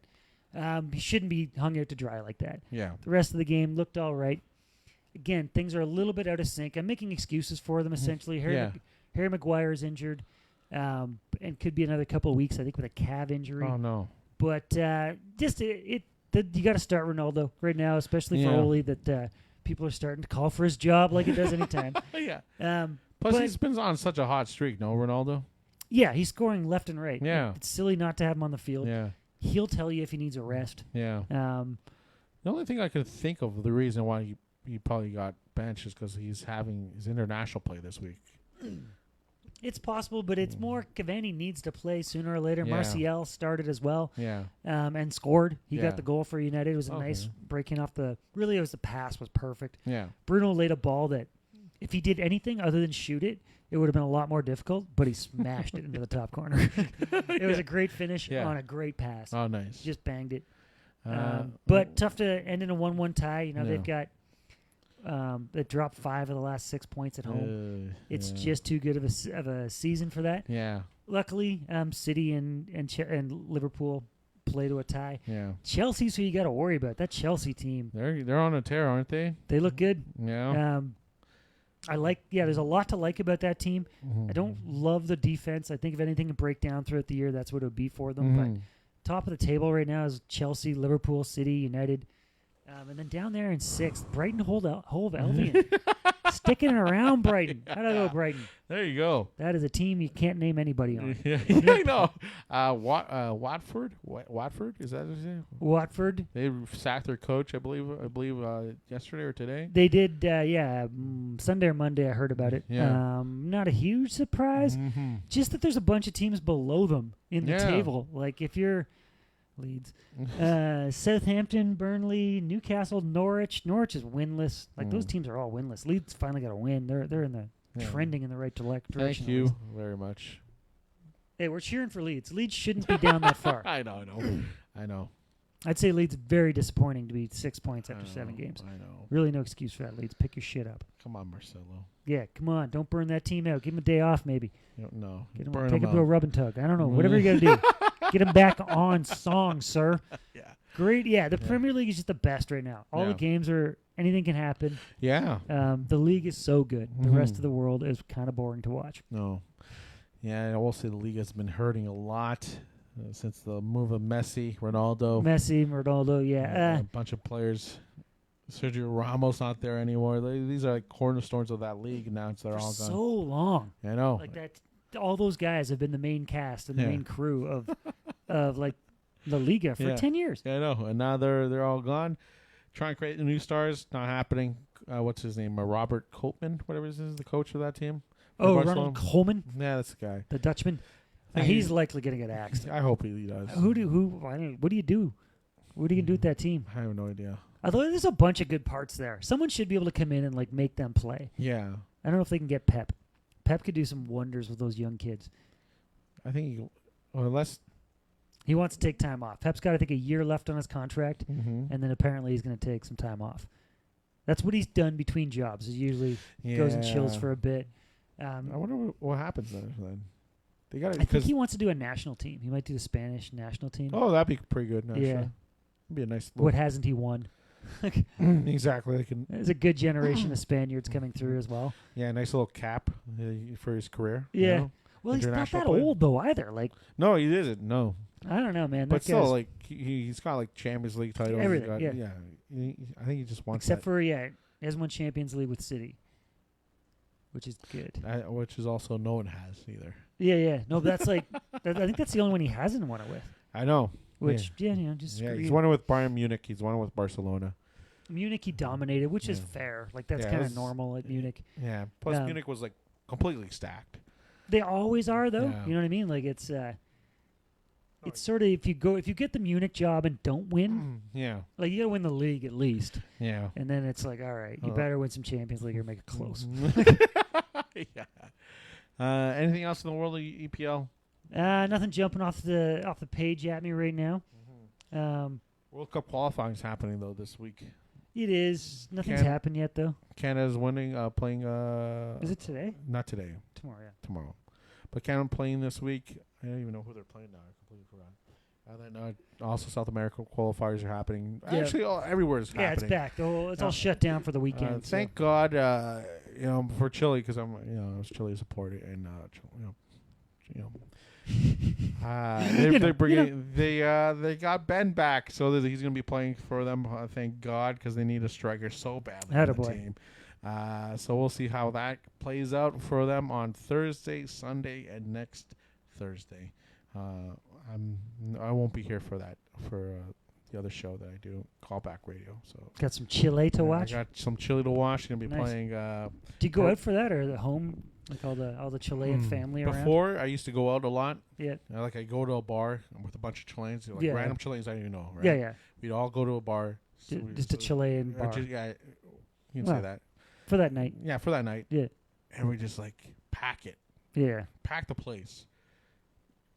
S2: he shouldn't be hung out to dry like that.
S1: Yeah.
S2: The rest of the game looked all right. Again, things are a little bit out of sync. I'm making excuses for them, essentially. Harry Maguire is injured and could be another couple of weeks, I think, with a calf injury.
S1: Oh, no.
S2: But you got to start Ronaldo right now, especially for Ole, that people are starting to call for his job like it does anytime.
S1: Plus, he's been on such a hot streak, no, Ronaldo?
S2: Yeah, he's scoring left and right.
S1: Yeah.
S2: It's silly not to have him on the field.
S1: Yeah.
S2: He'll tell you if he needs a rest.
S1: Yeah. The only thing I could think of, the reason why he probably got benched is because he's having his international play this week.
S2: It's possible, but it's more Cavani needs to play sooner or later.
S1: Yeah.
S2: Martial started as well.
S1: Yeah.
S2: And scored. He got the goal for United. It was a nice breaking off the... Really, it was the pass was perfect.
S1: Yeah.
S2: Bruno laid a ball that if he did anything other than shoot it, it would have been a lot more difficult, but he smashed it into the top corner. It was a great finish on a great pass.
S1: Oh, nice.
S2: Just banged it. But tough to end in a 1-1 tie. They've got... they dropped 5 of the last 6 points at home. It's just too good of a season for that.
S1: Yeah.
S2: Luckily, City and Liverpool play to a tie.
S1: Yeah.
S2: Chelsea's who you got to worry about. That Chelsea team.
S1: They're on a tear, aren't they?
S2: They look good.
S1: Yeah.
S2: There's a lot to like about that team. I don't love the defense. I think if anything can break down throughout the year, that's what it would be for them. But top of the table right now is Chelsea, Liverpool, City, United. And then down there in 6th, Brighton Hove Albion. Sticking it around Brighton. How'd I go, Brighton?
S1: There you go.
S2: That is a team you can't name anybody on.
S1: I know. Watford? Watford? Is that his name?
S2: Watford.
S1: They sacked their coach, I believe, yesterday or today.
S2: They did, Sunday or Monday I heard about it.
S1: Yeah.
S2: Not a huge surprise. Just that there's a bunch of teams below them in the table. Like if you're... Leeds, Southampton, Burnley, Newcastle, Norwich. Norwich is winless. Like those teams are all winless. Leeds finally got a win. They're in the trending in the right direction.
S1: Thank you very much.
S2: Hey, we're cheering for Leeds. Leeds shouldn't be down that far.
S1: I know.
S2: I'd say Leeds very disappointing to be 6 points after 7 games.
S1: I know.
S2: Really no excuse for that, Leeds. Pick your shit up.
S1: Come on, Marcelo.
S2: Yeah, come on. Don't burn that team out. Give them a day off, maybe.
S1: No.
S2: Take them to a rub and tug. I don't know. Whatever you got to do. Get them back on song, sir.
S1: Yeah.
S2: Great. Yeah, the Premier League is just the best right now. All the games are... Anything can happen.
S1: Yeah.
S2: The league is so good. The rest of the world is kind of boring to watch.
S1: No. Yeah, I will say the league has been hurting a lot since the move of Messi, Ronaldo,
S2: yeah.
S1: A bunch of players. Sergio Ramos not there anymore. These are like cornerstones of that league, and now they're all gone.
S2: So long.
S1: I know.
S2: Like that. All those guys have been the main cast and the main crew of like La Liga for 10 years.
S1: Yeah, I know. And now they're all gone. Trying to create the new stars, not happening. What's his name? Robert Koopman, whatever his name is, the coach of that team.
S2: Oh, Ronald Koeman?
S1: Yeah, that's the guy.
S2: The Dutchman? He's likely going to get axed.
S1: I hope he does.
S2: What do you do? What are you going to do with that team?
S1: I have no idea.
S2: Although there's a bunch of good parts there. Someone should be able to come in and like make them play.
S1: Yeah.
S2: I don't know if they can get Pep. Pep could do some wonders with those young kids.
S1: I think unless
S2: he wants to take time off. Pep's got, I think, a year left on his contract,
S1: and
S2: then apparently he's going to take some time off. That's what he's done between jobs. He usually goes and chills for a bit.
S1: I wonder what happens then.
S2: I think he wants to do a national team. He might do the Spanish national team.
S1: Oh, that'd be pretty good.
S2: Yeah.
S1: It'd be a nice
S2: What hasn't he won?
S1: Exactly.
S2: There's a good generation of Spaniards coming through as well.
S1: Yeah, nice little cap for his career.
S2: Yeah.
S1: You know?
S2: Well, he's not that old, though, either. Like,
S1: no, he isn't. No.
S2: I don't know, man.
S1: But still, like, he's got, like, Champions League titles.
S2: Everything,
S1: I think he just wants
S2: Except for, he hasn't won Champions League with City, which is good.
S1: Which is also no one has either.
S2: Yeah. No, but that's like, I think that's the only one he hasn't won it with.
S1: I know.
S2: Which, just
S1: he's won it with Bayern Munich. He's won it with Barcelona.
S2: Munich he dominated, which is fair. Like, that's kind of normal at Munich.
S1: Yeah. Plus, Munich was, like, completely stacked.
S2: They always are, though. Yeah. You know what I mean? Like, it's sort of, if you get the Munich job and don't win, like, you got to win the league at least.
S1: Yeah.
S2: And then it's like, all right, you better win some Champions League or make it close.
S1: Yeah. Anything else in the world of EPL?
S2: Nothing jumping off the page at me right now.
S1: World Cup qualifying is happening though this week.
S2: It is. Nothing's happened yet though.
S1: Canada's winning, playing.
S2: Is it today?
S1: Not today.
S2: Tomorrow, yeah.
S1: Tomorrow, but Canada playing this week. I don't even know who they're playing now. I completely forgot. Then also South America qualifiers are happening. Yeah. Actually, everywhere is happening.
S2: Yeah, it's back. It's all shut down for the weekend.
S1: Thank God, for Chile because I was Chile supporter and they got Ben back, so that he's going to be playing for them. Thank God, because they need a striker so badly on the team. So we'll see how that plays out for them on Thursday, Sunday, and next Thursday. I won't be here for that the other show that I do, Callback Radio. So
S2: got some Chile to watch.
S1: I got some Chile to watch. Going to be playing.
S2: Do you go out for that or the home? Like all the Chilean family around?
S1: Before, I used to go out a lot.
S2: Yeah.
S1: I go to a bar with a bunch of Chileans. Like random Chileans I didn't even know, right?
S2: Yeah.
S1: We'd all go to a bar.
S2: Just a Chilean bar.
S1: You can say that.
S2: For that night.
S1: Yeah, for that night.
S2: Yeah.
S1: And we just, like, pack it.
S2: Yeah.
S1: Pack the place.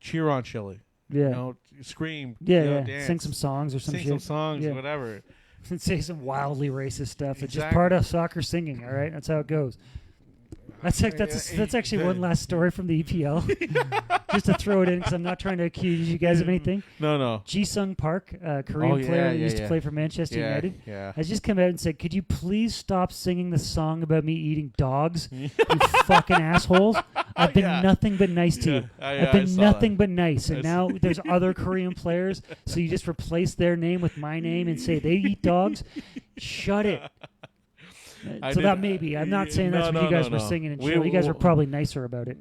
S1: Cheer on Chile.
S2: Yeah.
S1: Scream.
S2: Yeah,
S1: dance.
S2: Sing some songs or some shit.
S1: Sing some songs, whatever.
S2: Say some wildly racist stuff. It's just part of soccer singing, all right? That's how it goes. That's actually one last story from the EPL. Just to throw it in, because I'm not trying to accuse you guys of anything.
S1: No.
S2: Ji-Sung Park, Korean player who used to play for Manchester United, has just come out and said, "Could you please stop singing the song about me eating dogs, you fucking assholes? I've been nothing but nice to you. I've been nothing but nice, and now there's other Korean players, so you just replace their name with my name and say they eat dogs? Shut it." That maybe. I'm not saying that's what you guys were singing in Chile. You guys were probably nicer about it.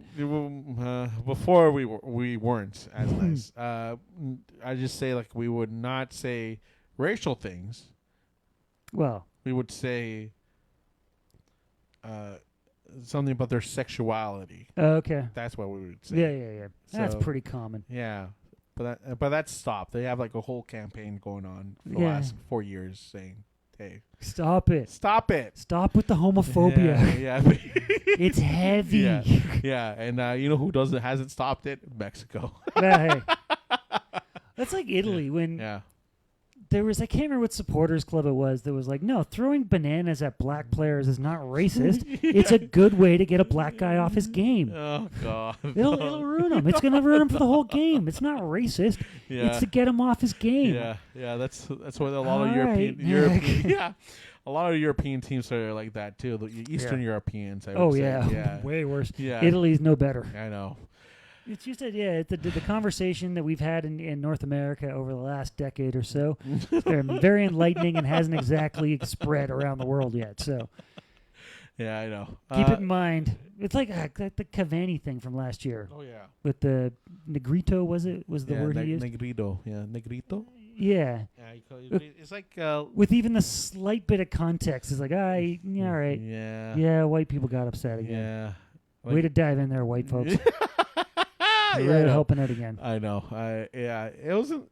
S1: Before we weren't as nice. I just say like we would not say racial things.
S2: Well,
S1: we would say something about their sexuality.
S2: Okay.
S1: That's what we would say.
S2: Yeah. That's pretty common.
S1: Yeah. But that's stopped. They have like a whole campaign going on for the last 4 years saying, "Hey,
S2: stop it.
S1: Stop
S2: with the homophobia."
S1: Yeah.
S2: It's heavy.
S1: Yeah. And you know who hasn't stopped it? Mexico.
S2: Hey. That's like Italy when there was, I can't remember what supporters club it was that was like, no, throwing bananas at black players is not racist. It's a good way to get a black guy off his game.
S1: Oh, God.
S2: It'll ruin him. It's going to ruin him for the whole game. It's not racist.
S1: Yeah.
S2: It's to get him off his game.
S1: Yeah. That's what a lot of European a lot of European teams are like that too. The Eastern Europeans. I would say.
S2: Yeah. Way worse.
S1: Yeah.
S2: Italy's no better.
S1: I know.
S2: It's just that, the conversation that we've had in North America over the last decade or so is very enlightening and hasn't exactly spread around the world yet. So,
S1: yeah, I know.
S2: Keep it in mind. It's like the Cavani thing from last year.
S1: Oh yeah.
S2: With the Negrito, was the word he used?
S1: Negrito, yeah, Negrito.
S2: Yeah.
S1: It's like
S2: with even the slight bit of context, it's like, all right.
S1: Yeah.
S2: Yeah, white people got upset again.
S1: Yeah. Like,
S2: way to dive in there, white folks. You're really helping out again.
S1: I know. It wasn't.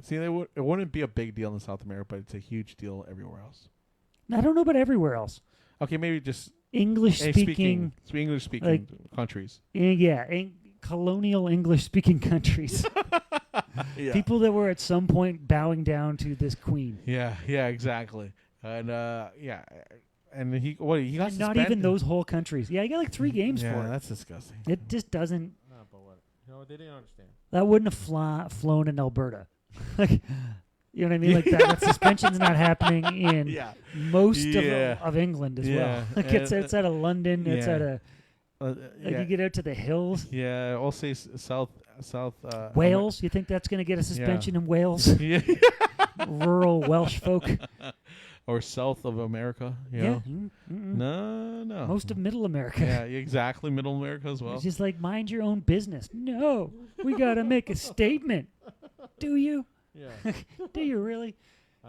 S1: See, it wouldn't be a big deal in South America, but it's a huge deal everywhere else.
S2: I don't know about everywhere else.
S1: Okay, maybe just
S2: English-speaking
S1: countries.
S2: Colonial English-speaking countries.
S1: Yeah.
S2: People that were at some point bowing down to this queen.
S1: Yeah, exactly. And and he got
S2: not even those whole countries. Yeah, he got like 3 games for it.
S1: Yeah, that's disgusting.
S2: It just doesn't.
S1: But what? They didn't understand.
S2: That wouldn't have flown in Alberta. Like, you know what I mean? Like that suspension's not happening in most of England as well. Like it's outside of London. It's out of. You get out to the hills.
S1: Yeah, I'll say South.
S2: Wales. You think that's going to get a suspension in Wales?
S1: Yeah.
S2: Rural Welsh folk.
S1: Or south of America. You know? No.
S2: Most of Middle America.
S1: Yeah, exactly. Middle America as well.
S2: It's just like, mind your own business. No, we got to make a statement. Do you?
S1: Yeah.
S2: Do you really?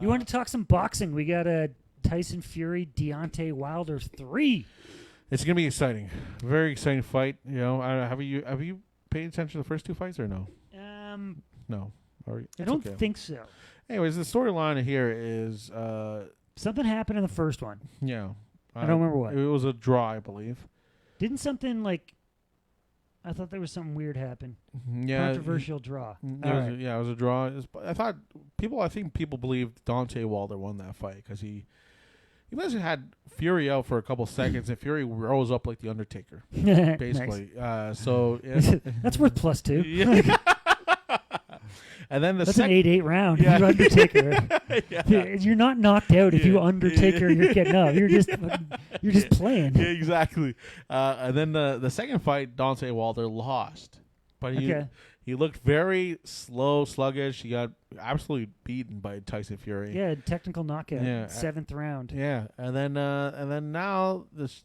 S2: You want to talk some boxing? We got a Tyson Fury, Deontay Wilder 3.
S1: It's gonna be exciting. Very exciting fight. You know, have you paid attention to the first 2 fights or no? No.
S2: I don't think so.
S1: Anyways, the storyline here is
S2: something happened in the first one.
S1: Yeah.
S2: I don't remember what.
S1: It was a draw, I believe.
S2: Didn't something like? I thought there was something weird happen.
S1: Yeah.
S2: Controversial draw.
S1: It was a draw. I think people believed Deontay Wilder won that fight because he must have had Fury out for a couple seconds, and Fury rose up like the Undertaker, basically.
S2: Nice.
S1: So
S2: that's worth +2.
S1: Yeah. And then
S2: that's an 8-8 round. Yeah. You Undertaker. You're not knocked out if you Undertaker. You're getting up. You're just playing.
S1: Yeah, exactly. And then the second fight, Deontay Wilder lost, but he looked very slow, sluggish. He got absolutely beaten by Tyson Fury.
S2: Yeah, technical knockout.
S1: Yeah,
S2: 7th round.
S1: Yeah, and then now there's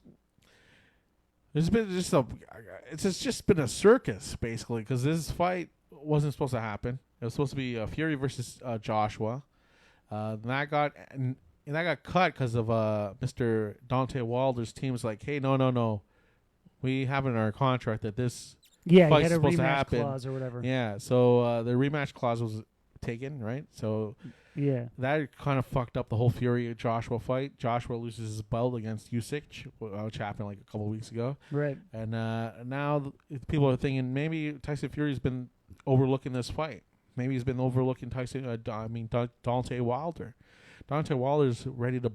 S1: been it's just been a circus basically because this fight wasn't supposed to happen. It was supposed to be Fury versus Joshua. That got cut because of Mr. Deontay Wilder's team was like, hey, no, we have in our contract that this fight's supposed to happen.
S2: Clause or whatever.
S1: Yeah, so the rematch clause was taken, right? So that kind of fucked up the whole Fury Joshua fight. Joshua loses his belt against Usyk, which happened like a couple of weeks ago.
S2: Right.
S1: And now people are thinking maybe Tyson Fury's been overlooking this fight. Maybe he's been overlooking Deontay Wilder. Deontay Wilder's ready to.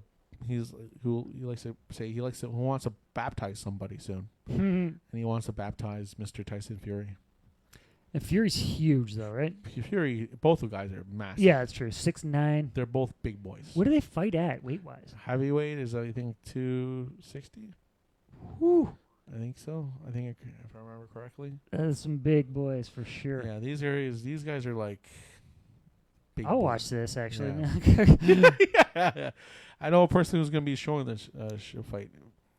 S1: He likes to say who wants to baptize somebody soon, and he wants to baptize Mr. Tyson Fury.
S2: And Fury's huge, though, right?
S1: Fury, both of guys are massive.
S2: Yeah, it's true. 6'9".
S1: They're both big boys.
S2: What do they fight at weight-wise?
S1: Heavyweight is I think 260.
S2: Whew.
S1: I think so. I think if I remember correctly.
S2: That's some big boys for sure.
S1: Yeah, these guys are like. Big
S2: I'll
S1: boys.
S2: Watch this actually.
S1: Yeah. I know a person who's going to be showing this fight.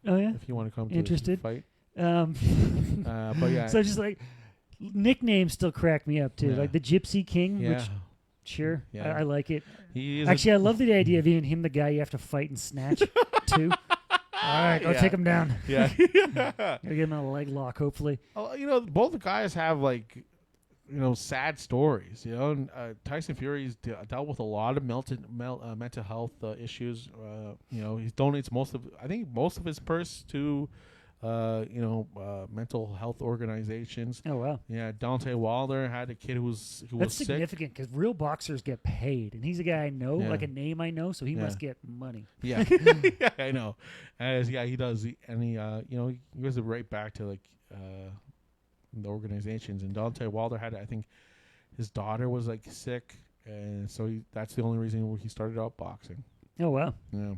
S2: Oh yeah.
S1: If you want to come
S2: Interested?
S1: To the fight.
S2: But yeah. So just like nicknames still crack me up too, like the Gypsy King.
S1: Yeah.
S2: Which, sure.
S1: Yeah.
S2: I like it.
S1: Actually,
S2: I love the idea of even him, the guy you have to fight and snatch too. All right, go take him down.
S1: Yeah.
S2: Gotta get him a leg lock, hopefully.
S1: Both the guys have like, sad stories. Tyson Fury's dealt with a lot of mental health issues. He donates most of his purse to, mental health organizations.
S2: Oh wow.
S1: Yeah, Deontay Wilder had a kid who was
S2: That's
S1: sick.
S2: significant because real boxers get paid, and he's a guy I know, like a name I know, so he must get money.
S1: Yeah, yeah, I know. He does, he goes right back to like the organizations. And Deontay Wilder had, I think, his daughter was like sick, and so that's the only reason he started out boxing.
S2: Oh wow.
S1: Yeah.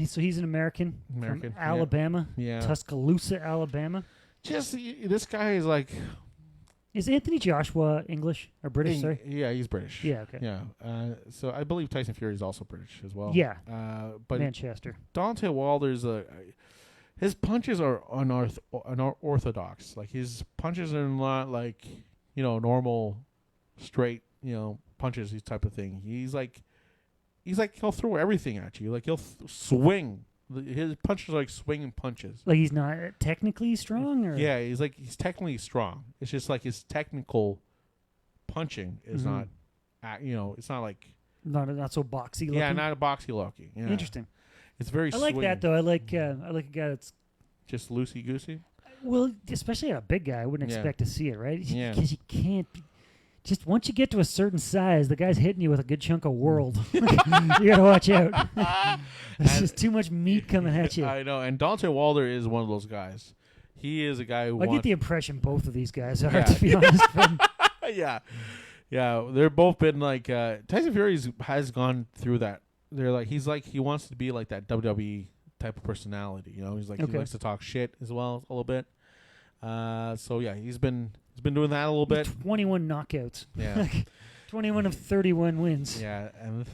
S2: So he's an American from Alabama, Tuscaloosa, Alabama.
S1: Just this guy is like.
S2: Is Anthony Joshua English or British? Sorry.
S1: Yeah, he's British.
S2: Yeah. Okay.
S1: Yeah. So I believe Tyson Fury is also British as well.
S2: Yeah.
S1: But
S2: Manchester.
S1: Deontay Wilder's his punches are unorthodox. Like his punches are not like normal, straight punches. These type of thing. He's like he'll throw everything at you. Like he'll swing his punches are like swinging punches.
S2: Like he's not technically strong, or
S1: yeah, he's technically strong. It's just like his technical punching is not, it's not like
S2: not so boxy looking.
S1: Yeah, not a boxy looking. Yeah.
S2: Interesting.
S1: It's very.
S2: I like that though. I like a guy that's
S1: just loosey goosey.
S2: Well, especially a big guy, I wouldn't expect to see it, right?
S1: Yeah.
S2: Because you can't. Just once you get to a certain size, the guy's hitting you with a good chunk of world. You gotta watch out. There's just too much meat coming at you.
S1: I know, and Deontay Wilder is one of those guys. He is a guy who
S2: I get the impression both of these guys are, to be honest.
S1: Yeah, they're both been like Tyson Fury has gone through that. They're like he wants to be like that WWE type of personality. He likes to talk shit as well a little bit. So yeah, he's been doing that a little bit.
S2: 21 knockouts.
S1: Yeah.
S2: 21 of 31 wins.
S1: Yeah. And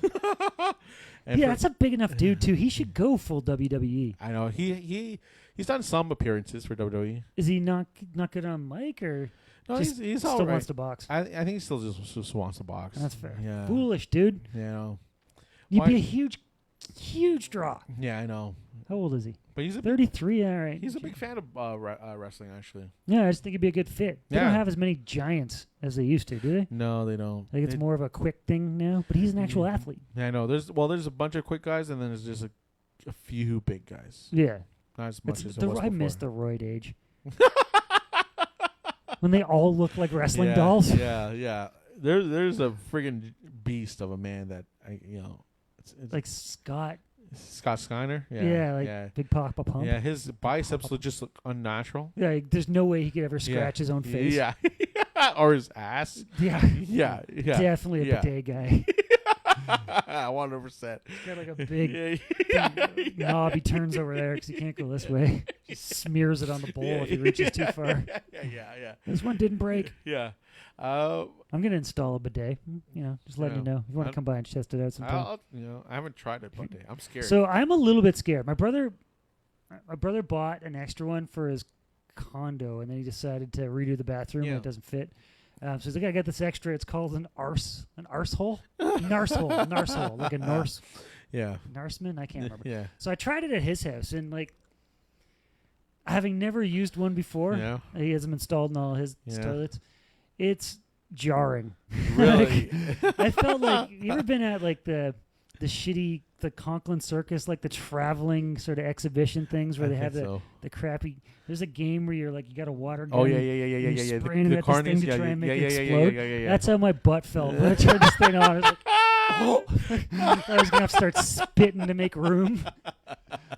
S2: that's a big enough dude too. He should go full WWE.
S1: I know. He's done some appearances for WWE.
S2: Is he not good on mic, or
S1: no, he's
S2: still
S1: right.
S2: wants to box?
S1: I think he still just wants to box.
S2: That's fair.
S1: Yeah.
S2: Foolish, dude. You'd be a huge draw.
S1: Yeah, I know.
S2: How old is he?
S1: But he's
S2: 33. All right.
S1: He's a big fan of wrestling, actually.
S2: Yeah, I just think he'd be a good fit. They don't have as many giants as they used to, do they?
S1: No, they don't.
S2: Like it's more of a quick thing now. But he's an actual athlete.
S1: Yeah, I know. There's a bunch of quick guys, and then there's just a few big guys.
S2: Yeah.
S1: Not as much as there was
S2: I
S1: before.
S2: miss the roid age. When they all look like wrestling dolls.
S1: Yeah. There's a friggin' beast of a man that it's
S2: like Scott
S1: Skinner.
S2: Big Papa Pump.
S1: Yeah, his biceps just look unnatural.
S2: Yeah, there's no way he could ever scratch his own face.
S1: Yeah. Or his ass.
S2: Yeah.
S1: Yeah.
S2: Definitely a bidet guy.
S1: 100%.
S2: He's got like a big knob he turns over there because he can't go this way. Just smears it on the bowl if he reaches too far.
S1: Yeah.
S2: This one didn't break.
S1: Yeah.
S2: I'm going to install a bidet. Just letting you know. If you want to come by and test it out sometime.
S1: I haven't tried a bidet. I'm scared.
S2: So I'm a little bit scared. My brother bought an extra one for his condo, and then he decided to redo the bathroom and it doesn't fit. So he's like, I got this extra. It's called an arsehole? Narsehole, like a Norse.
S1: Yeah.
S2: Norseman? I can't remember.
S1: Yeah.
S2: So I tried it at his house, and having never used one before, he has them installed in all his toilets. It's jarring.
S1: Really?
S2: I felt like, you ever been at the shitty, the Conklin Circus, like the traveling sort of exhibition things where they have the crappy. There's a game where you're you got a water gun.
S1: Oh yeah.
S2: Spraying it at this thing to try and make it explode.
S1: Yeah.
S2: That's how my butt felt when I turned this thing on. I was like, oh, I was gonna have to start spitting to make room.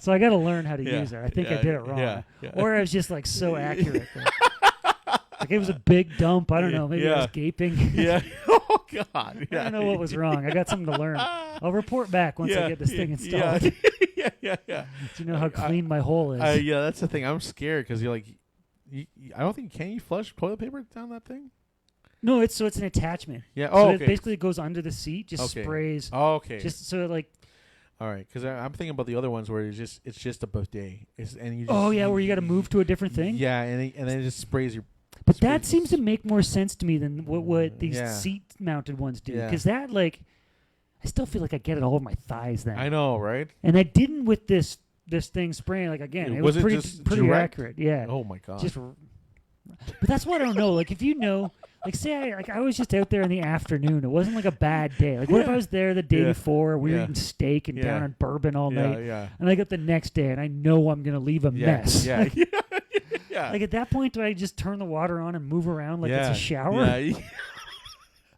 S2: So I got to learn how to use it. I think I did it wrong, or I was just so accurate. It was a big dump. I don't know. Maybe I was gaping.
S1: Yeah. Oh God.
S2: Yeah. I don't know what was wrong. I got something to learn. I'll report back once I get this thing installed.
S1: Yeah.
S2: Do you know how clean my hole is?
S1: Yeah, that's the thing. I'm scared because you're I don't think can you flush toilet paper down that thing?
S2: No, it's an attachment.
S1: Yeah.
S2: So it basically goes under the seat, just sprays.
S1: Oh, okay.
S2: Just so
S1: All right, because I'm thinking about the other ones where it's just a bidet. Where
S2: you got to move to a different thing.
S1: Yeah, and then it just sprays your.
S2: But that seems to make more sense to me than what these seat-mounted ones do. Because that, I still feel like I get it all over my thighs then.
S1: I know, right?
S2: And I didn't with this thing spraying. Again, it was pretty accurate. Yeah.
S1: Oh my God.
S2: But that's what I don't know. If you know, say I was just out there in the afternoon. It wasn't a bad day. What if I was there the day before? We were eating steak and down on bourbon all night.
S1: Yeah.
S2: And I get the next day, and I know I'm gonna leave a mess.
S1: Yeah. Yeah.
S2: At that point, do I just turn the water on and move around it's a shower?
S1: Yeah.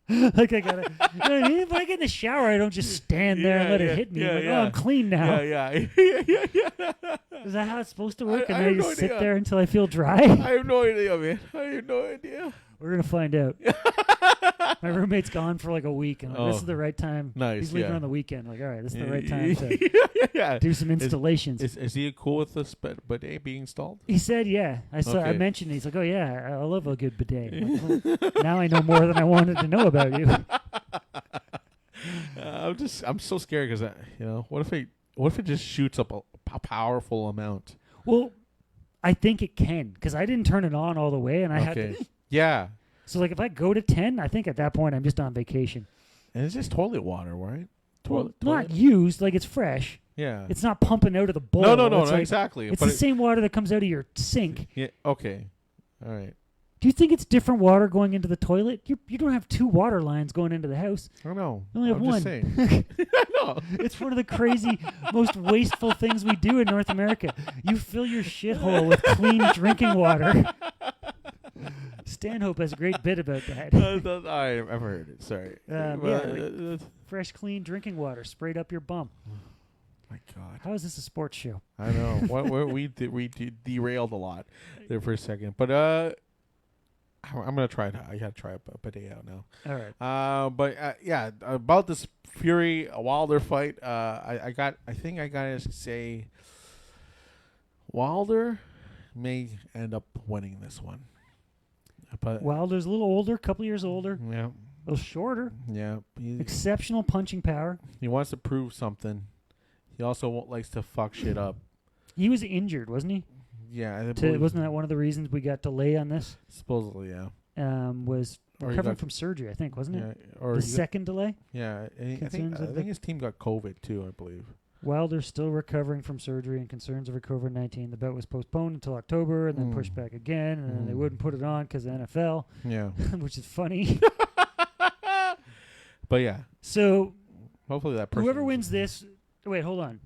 S2: I gotta. If I get in the shower, I don't just stand there and let it hit me. I'm clean now.
S1: Yeah.
S2: Is that how it's supposed to work? And I just sit there until I feel dry? I
S1: have no idea, man. I have no idea.
S2: We're gonna find out. My roommate's gone for a week, and this is the right time.
S1: Nice.
S2: He's leaving on the weekend. All right, this is the right time to do some installations.
S1: Is he cool with this bidet being installed?
S2: He said, yeah. I mentioned it. He's like, oh yeah, I love a good bidet. Now I know more than I wanted to know about you.
S1: I'm so scared because what if it just shoots up a powerful amount?
S2: Well, I think it can because I didn't turn it on all the way, and I had to.
S1: Yeah.
S2: So if I go to 10, I think at that point I'm just on vacation.
S1: And it's just toilet water, right? toilet.
S2: Not used, like it's fresh.
S1: Yeah.
S2: It's not pumping out of the bowl.
S1: No,
S2: like,
S1: exactly.
S2: It's the same water that comes out of your sink.
S1: Yeah. Okay. All right.
S2: Do you think it's different water going into the toilet? You don't have 2 water lines going into the house.
S1: I don't know.
S2: You only have one.
S1: Just saying. I know.
S2: It's one of the crazy, most wasteful things we do in North America. You fill your shithole with clean drinking water. Stanhope has a great bit about that.
S1: I've heard it. Sorry.
S2: Fresh, clean drinking water sprayed up your bum.
S1: My God.
S2: How is this a sports show?
S1: I know. we derailed a lot there for a second. But I'm going to try it. I got to try a bidet out now.
S2: All right.
S1: About this Fury Wilder fight, I think I got to say Wilder may end up winning this one. But
S2: Wilder's a little older, a couple years older.
S1: Yeah.
S2: A little shorter.
S1: Yeah.
S2: Exceptional punching power.
S1: He wants to prove something. He also likes to fuck shit up.
S2: He was injured, wasn't he?
S1: Yeah.
S2: Wasn't that one of the reasons we got delay on this?
S1: Supposedly, yeah.
S2: Was recovering from surgery, I think, wasn't it?
S1: Or
S2: the second delay?
S1: Yeah. I think his team got COVID, too, I believe.
S2: Wilder's still recovering from surgery and concerns over COVID-19. The bout was postponed until October and then pushed back again, and then they wouldn't put it on because of NFL.
S1: Yeah.
S2: Which is funny.
S1: But, yeah.
S2: So,
S1: hopefully that person...
S2: Whoever wins this... Wait, hold on.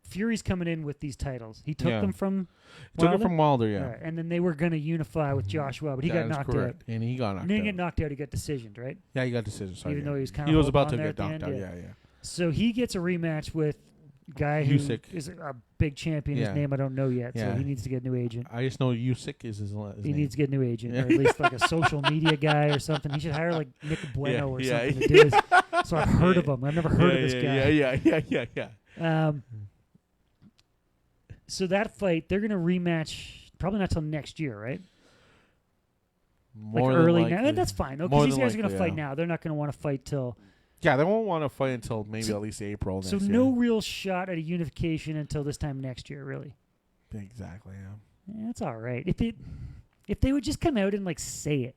S2: Fury's coming in with these titles. He took them from Wilder?
S1: Took it from Wilder, yeah.
S2: Right. And then they were going to unify with Joshua, but he got knocked out.
S1: And he got knocked out.
S2: He didn't get knocked out. He got decisioned, right?
S1: Yeah, he got decisioned. Sorry,
S2: even though he was kind of...
S1: He was about to get knocked out, yeah.
S2: So he gets a rematch with a guy who is a big champion. His name I don't know yet, so he needs to get a new agent.
S1: I just know Usyk is his name.
S2: He needs to get a new agent, or at least like a social media guy or something. He should hire like Nick Bueno or something to do his... So I've heard of him. I've never heard of this guy.
S1: Yeah.
S2: So that fight, they're going to rematch probably not till next year, right?
S1: More
S2: like early now. And that's fine, though, because these guys are going to fight now. They're not going to want to fight till...
S1: Yeah, they won't want to fight until maybe at least April next year.
S2: So no real shot at a unification until this time next year, really.
S1: Exactly, yeah.
S2: That's all right. If they would just come out and, like, say it.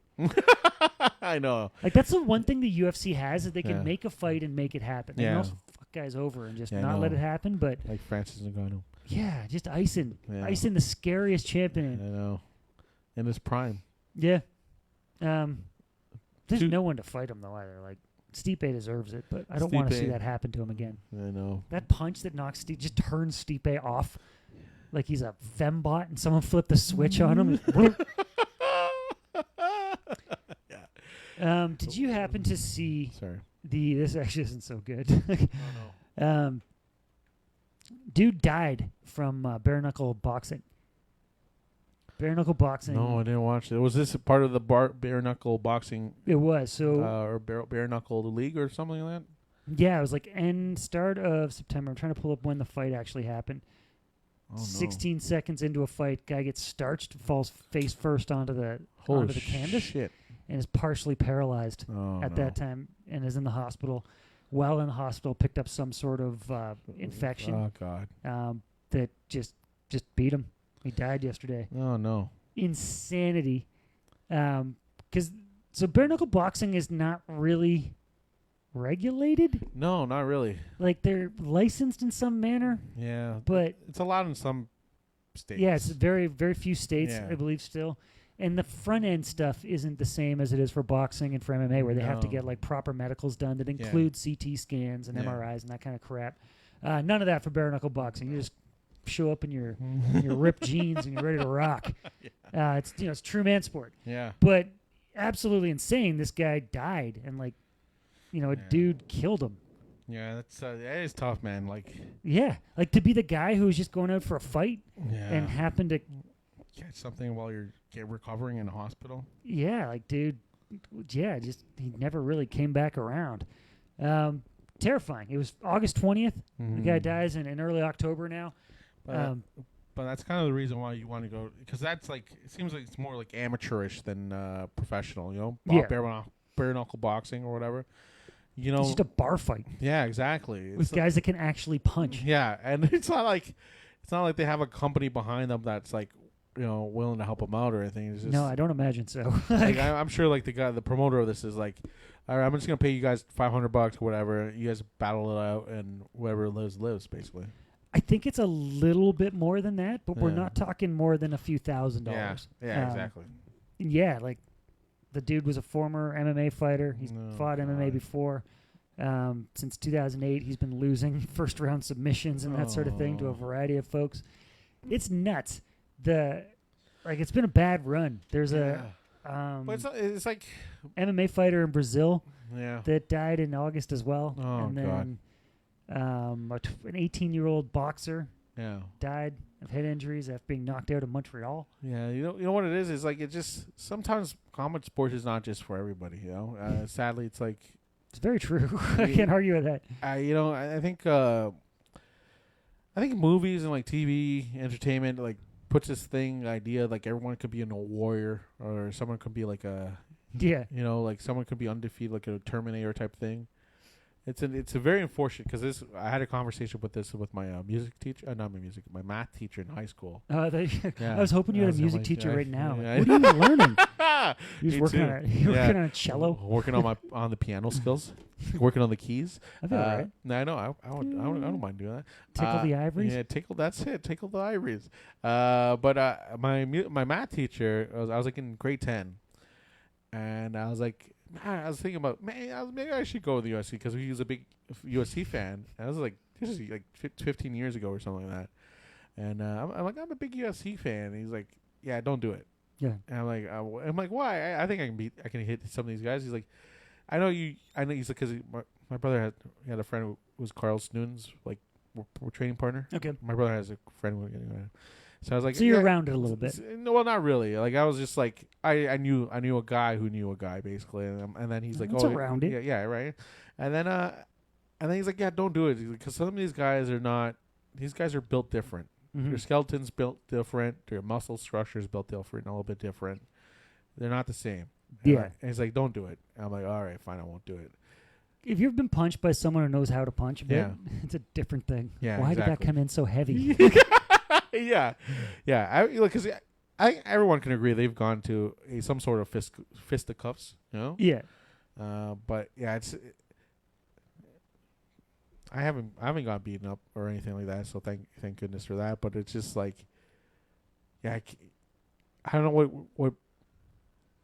S1: I know.
S2: Like, that's the one thing the UFC has, is they can make a fight and make it happen. They can also fuck guys over and just not let it happen, but...
S1: Like Francis Ngannou.
S2: Yeah, just icing the scariest champion.
S1: I know. In his prime.
S2: Yeah. There's no one to fight him, though, either. Like, Stipe deserves it, but I don't want to see that happen to him again.
S1: I know.
S2: That punch that knocks Stipe, just turns Stipe off like he's a fembot and someone flipped the switch on him. Did you happen to see this actually isn't so good. No. Dude died from bare knuckle boxing. Bare knuckle boxing.
S1: No, I didn't watch it. Was this part of the bare knuckle boxing?
S2: It was. So
S1: or bare knuckle league or something like that?
S2: Yeah, it was like start of September. I'm trying to pull up when the fight actually happened. 16 seconds into a fight, guy gets starched, falls face first onto the canvas,
S1: shit.
S2: And is partially paralyzed at that time, and is in the hospital. While in the hospital, picked up some sort of infection.
S1: Oh God!
S2: That just beat him. He died yesterday.
S1: Oh no!
S2: Insanity. Because bare knuckle boxing is not really regulated.
S1: No, not really.
S2: Like, they're licensed in some manner.
S1: Yeah,
S2: but
S1: it's allowed in some states.
S2: Yeah, it's very, very few states, I believe, still. And the front end stuff isn't the same as it is for boxing and for MMA, where they have to get like proper medicals done that include CT scans and MRIs and that kind of crap. None of that for bare knuckle boxing. You just show up in your ripped jeans and you're ready to rock. It's true man sport.
S1: Yeah.
S2: But absolutely insane. This guy died, and a dude killed him.
S1: Yeah, that is tough, man. Like,
S2: to be the guy who was just going out for a fight and happened to
S1: catch something while you're recovering in a hospital.
S2: Yeah, dude. Yeah, just he never really came back around. Terrifying. It was August 20th. Mm-hmm. The guy dies in early October now.
S1: But that's kind of the reason why you want to go, because that's like, it seems like it's more like amateurish than professional. Bare knuckle boxing or whatever. It's
S2: just a bar fight.
S1: Yeah, exactly.
S2: With guys that can actually punch.
S1: Yeah, and it's not like they have a company behind them that's like willing to help him out or anything. It's just,
S2: no, I don't imagine so.
S1: I'm sure like the promoter of this is like, all right, I'm just gonna pay you guys $500 or whatever. You guys battle it out, and whoever lives basically.
S2: I think it's a little bit more than that, but we're not talking more than a few $1,000s.
S1: Yeah, exactly.
S2: Yeah, like the dude was a former MMA fighter. He's fought MMA before. Since 2008, he's been losing first-round submissions and that sort of thing to a variety of folks. It's nuts. It's been a bad run. There's
S1: but it's like
S2: MMA fighter in Brazil
S1: that
S2: died in August as well.
S1: Oh,
S2: and then an 18-year-old boxer died of head injuries after being knocked out of Montreal.
S1: Yeah, you know what it is? It's like it just sometimes combat sports is not just for everybody. Sadly, it's like
S2: it's very true. I can't argue with that.
S1: I think movies and like TV entertainment like puts this idea like everyone could be a warrior or someone could be like a like someone could be undefeated like a Terminator type thing. It's a very unfortunate because I had a conversation with my music teacher, my math teacher in high school.
S2: I was hoping you had a music teacher right now.
S1: Yeah.
S2: What are you learning? You're working on a cello.
S1: Working on the piano skills. Working on the keys.
S2: I feel right.
S1: No, I know. I don't mind doing that.
S2: Tickle the ivories.
S1: Yeah, tickle. That's it. Tickle the ivories. But my math teacher, I was like in grade 10, and I was like. I was thinking about, maybe I should go to the USC because he was a big USC fan. And I was like, this is like 15 years ago or something like that. And I'm like, I'm a big USC fan. And he's like, yeah, don't do it.
S2: Yeah.
S1: And I'm like, why? I think I can hit some of these guys. He's like, I know. He's like, because my brother had a friend who was Carl Snoon's like training partner.
S2: Okay.
S1: My brother has a friend who. So I was like,
S2: so you're around it a little bit.
S1: No, well, not really. Like I was just like, I knew a guy who knew a guy basically, and then he's like,
S2: around it.
S1: Yeah, right. And then he's like, yeah, don't do it because some of these guys are not. These guys are built different.
S2: Mm-hmm.
S1: Their skeleton's built different. Their muscle structure's built different, a little bit different. They're not the same.
S2: Yeah.
S1: And he's like, don't do it. And I'm like, all right, fine, I won't do it.
S2: If you've been punched by someone who knows how to punch, it's a different thing.
S1: Yeah.
S2: Why did that come in so heavy?
S1: Yeah. Because I think everyone can agree they've gone to some sort of fisticuffs,
S2: Yeah.
S1: But yeah, I haven't got beaten up or anything like that, so thank goodness for that. But it's just like, I don't know what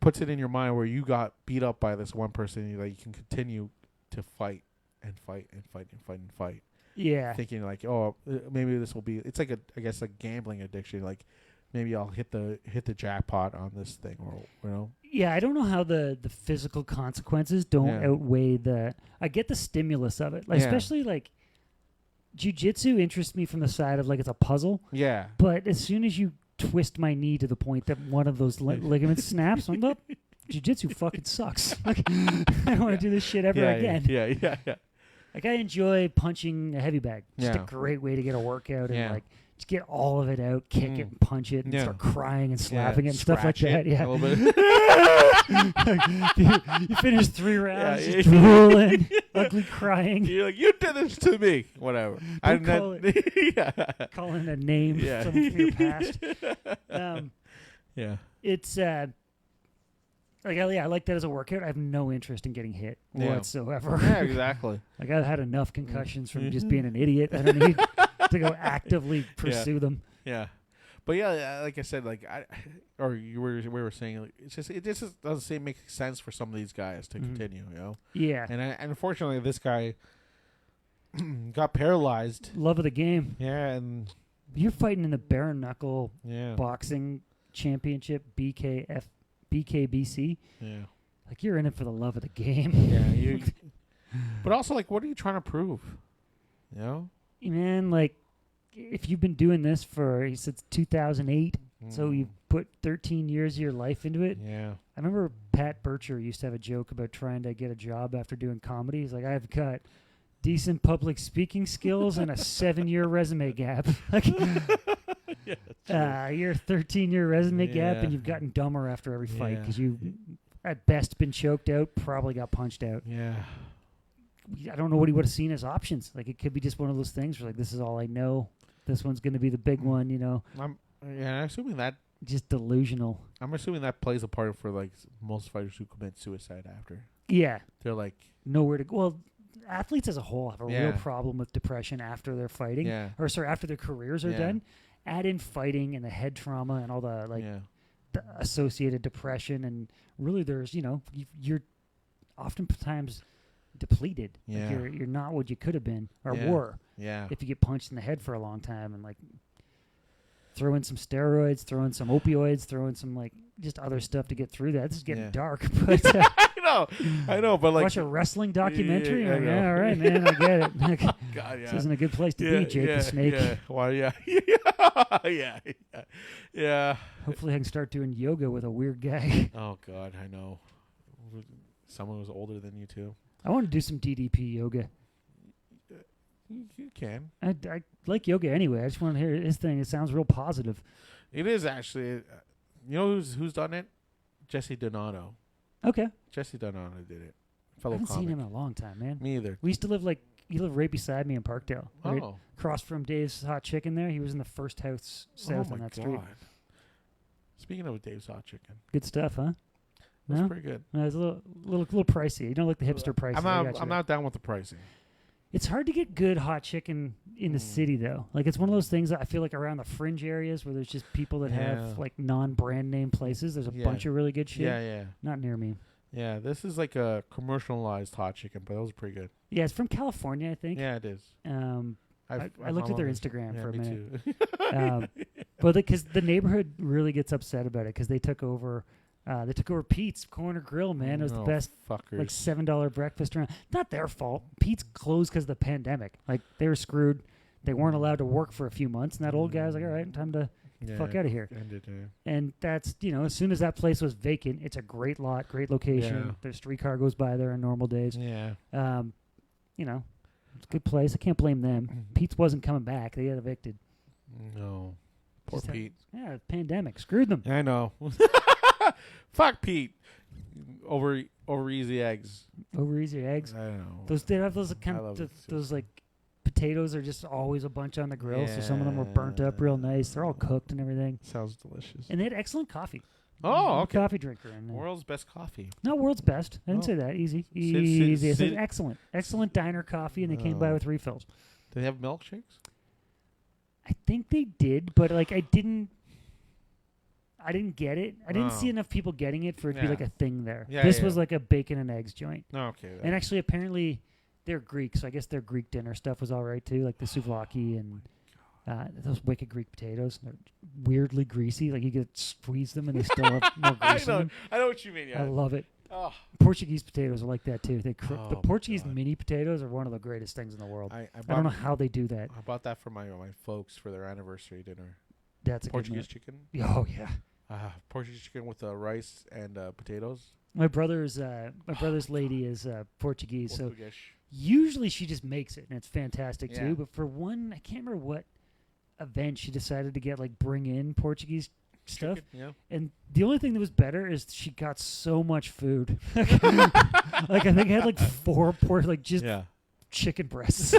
S1: puts it in your mind where you got beat up by this one person, and you can continue to fight and fight and fight and fight and fight.
S2: Yeah.
S1: Thinking like, oh, maybe this will be. It's like I guess a gambling addiction. Like, maybe I'll hit the jackpot on this thing, or
S2: Yeah, I don't know how the physical consequences don't outweigh the. I get the stimulus of it, especially like. Jiu-jitsu interests me from the side of like it's a puzzle.
S1: Yeah.
S2: But as soon as you twist my knee to the point that one of those ligaments snaps, I'm like, jiu-jitsu fucking sucks. Like, I don't want to do this shit ever again.
S1: Yeah.
S2: Like, I enjoy punching a heavy bag. Just a
S1: Yeah.
S2: great way to get a work,out and
S1: Yeah.
S2: like just get all of it out, kick it and punch it and
S1: Yeah.
S2: start crying and slapping it and stuff like
S1: Scratch
S2: that.
S1: it
S2: Yeah.
S1: a little bit.
S2: you finish 3 rounds,
S1: Yeah.
S2: just drooling, ugly crying,
S1: You're like, you did this to me. Whatever.
S2: Don't
S1: Yeah.
S2: calling a name
S1: Yeah.
S2: from your past.
S1: Yeah.
S2: It's I like that as a workout. I have no interest in getting hit whatsoever.
S1: Yeah, exactly.
S2: Like, I've had enough concussions from just being an idiot. I don't need to go actively pursue them.
S1: Yeah. But yeah, like I said, like we were saying, like, it just doesn't make sense for some of these guys to continue,
S2: Yeah.
S1: And unfortunately, this guy got paralyzed.
S2: Love of the game.
S1: Yeah, and
S2: You're fighting in the bare knuckle
S1: boxing
S2: boxing championship, BKBC.
S1: Yeah.
S2: Like, you're in it for the love of the game.
S1: Yeah. But also, like, what are you trying to prove?
S2: Man, like, if you've been doing this since 2008, so you've put 13 years of your life into it.
S1: Yeah.
S2: I remember Pat Bircher used to have a joke about trying to get a job after doing comedy. He's like, I've got decent public speaking skills and a 7-year resume gap. Like, you're a 13-year resume gap, and you've gotten dumber after every fight because you, at best, been choked out, probably got punched out.
S1: Yeah.
S2: I don't know what he would have seen as options. Like, it could be just one of those things where, like, this is all I know. This one's going to be the big one,
S1: I'm assuming that
S2: just delusional.
S1: I'm assuming that plays a part for like most fighters who commit suicide after.
S2: Yeah.
S1: They're like
S2: nowhere to go. Well, athletes as a whole have a
S1: Yeah.
S2: real problem with depression after they're fighting.
S1: Yeah.
S2: Or sorry, after their careers are
S1: Yeah.
S2: done. Add in fighting and the head trauma and all the
S1: Yeah.
S2: the associated depression, and really there's, you're oftentimes depleted.
S1: Yeah.
S2: Like you're not what you could have been or
S1: Yeah.
S2: were
S1: Yeah.
S2: if you get punched in the head for a long time, and like throw in some steroids, throw in some opioids, throw in some like just other stuff to get through that. This is getting
S1: Yeah.
S2: dark, but
S1: I know, but like
S2: watch a wrestling documentary.
S1: Yeah, I know.
S2: Yeah, all right, man, I get it. Like,
S1: God, yeah.
S2: This isn't a good place to be, Jake the Snake.
S1: Yeah. Why? Yeah. Yeah. Yeah.
S2: Hopefully, I can start doing yoga with a weird guy.
S1: Oh God, I know. Someone who's older than you too.
S2: I want to do some DDP yoga.
S1: You can.
S2: I like yoga anyway. I just want to hear his thing. It sounds real positive.
S1: It is actually. You know who's done it? Jesse Donato.
S2: Okay.
S1: Jesse Donato did it.
S2: I
S1: Fellow
S2: haven't
S1: comic.
S2: seen him in a long time, man.
S1: Me either.
S2: We used to live you live right beside me in Parkdale. Right
S1: Oh.
S2: across from Dave's Hot Chicken there. He was in the first house south on that street.
S1: Speaking of Dave's Hot Chicken,
S2: Good stuff, huh?
S1: that's
S2: No?
S1: pretty good.
S2: No, it's a little pricey. You don't like the hipster pricey.
S1: I'm not down with the pricing.
S2: It's hard to get good hot chicken in the city, though. Like, it's one of those things that I feel like around the fringe areas where there's just people that have, like, non-brand name places. There's a bunch of really good shit.
S1: Yeah.
S2: Not near me.
S1: Yeah, this is like a commercialized hot chicken, but that was pretty good.
S2: Yeah, it's from California, I think.
S1: Yeah, it is.
S2: I looked at their Instagram for a minute.
S1: Too.
S2: But because the neighborhood really gets upset about it because they took over Pete's Corner Grill, man. It was the best,
S1: fuckers.
S2: like $7 breakfast around. Not their fault. Pete's closed because of the pandemic. Like, they were screwed. They weren't allowed to work for a few months, and that old guy was like, all right, time to fuck out of here. And that's, as soon as that place was vacant, it's a great lot, great location.
S1: Yeah.
S2: Their streetcar goes by there on normal days.
S1: Yeah.
S2: It's a good place. I can't blame them. Pete's wasn't coming back. They got evicted.
S1: No. Poor
S2: Just
S1: Pete.
S2: Yeah, pandemic. Screwed them.
S1: I know. Fuck Pete. Over easy eggs.
S2: Over easy eggs.
S1: I know.
S2: They have those kind
S1: I love
S2: of
S1: it.
S2: those like potatoes are just always a bunch on the grill. So some of them were burnt up real nice. They're all cooked and everything.
S1: Sounds delicious.
S2: And they had excellent coffee.
S1: Oh,
S2: I'm a
S1: okay.
S2: coffee drinker. And,
S1: World's best coffee.
S2: not world's best. I didn't
S1: Oh.
S2: say that. Easy.
S1: Sid-
S2: Easy. I said
S1: Sid-
S2: excellent. Excellent diner coffee, and they came by
S1: Oh.
S2: with refills.
S1: Do they have milkshakes?
S2: I think they did, but like I didn't get it. I didn't see
S1: Oh.
S2: enough people getting it for it to be
S1: Yeah.
S2: like a thing there.
S1: Yeah,
S2: This
S1: yeah.
S2: was like a bacon and eggs joint.
S1: No, okay.
S2: And actually, apparently, they're Greek, so I guess their Greek dinner stuff was all right too, like the souvlaki and those wicked Greek potatoes. They're weirdly greasy. Like you could squeeze them and they still have no grease in them.
S1: I know what you mean. Yeah.
S2: I love it.
S1: Oh.
S2: Portuguese potatoes are like that too. The
S1: Oh, my
S2: Portuguese
S1: God.
S2: mini potatoes are one of the greatest things in the world.
S1: I
S2: don't know how they do that.
S1: I bought that for my folks for their anniversary dinner.
S2: That's a
S1: Portuguese
S2: good
S1: chicken.
S2: Oh yeah.
S1: Portuguese chicken with rice and potatoes.
S2: My brother's lady is Portuguese, so
S1: Portuguese.
S2: usually she just makes it and it's fantastic
S1: Yeah.
S2: too. But for one, I can't remember what event she decided to get bring in Portuguese stuff.
S1: Chicken, yeah.
S2: And the only thing that was better is she got so much food. I think I had 4 chicken breasts.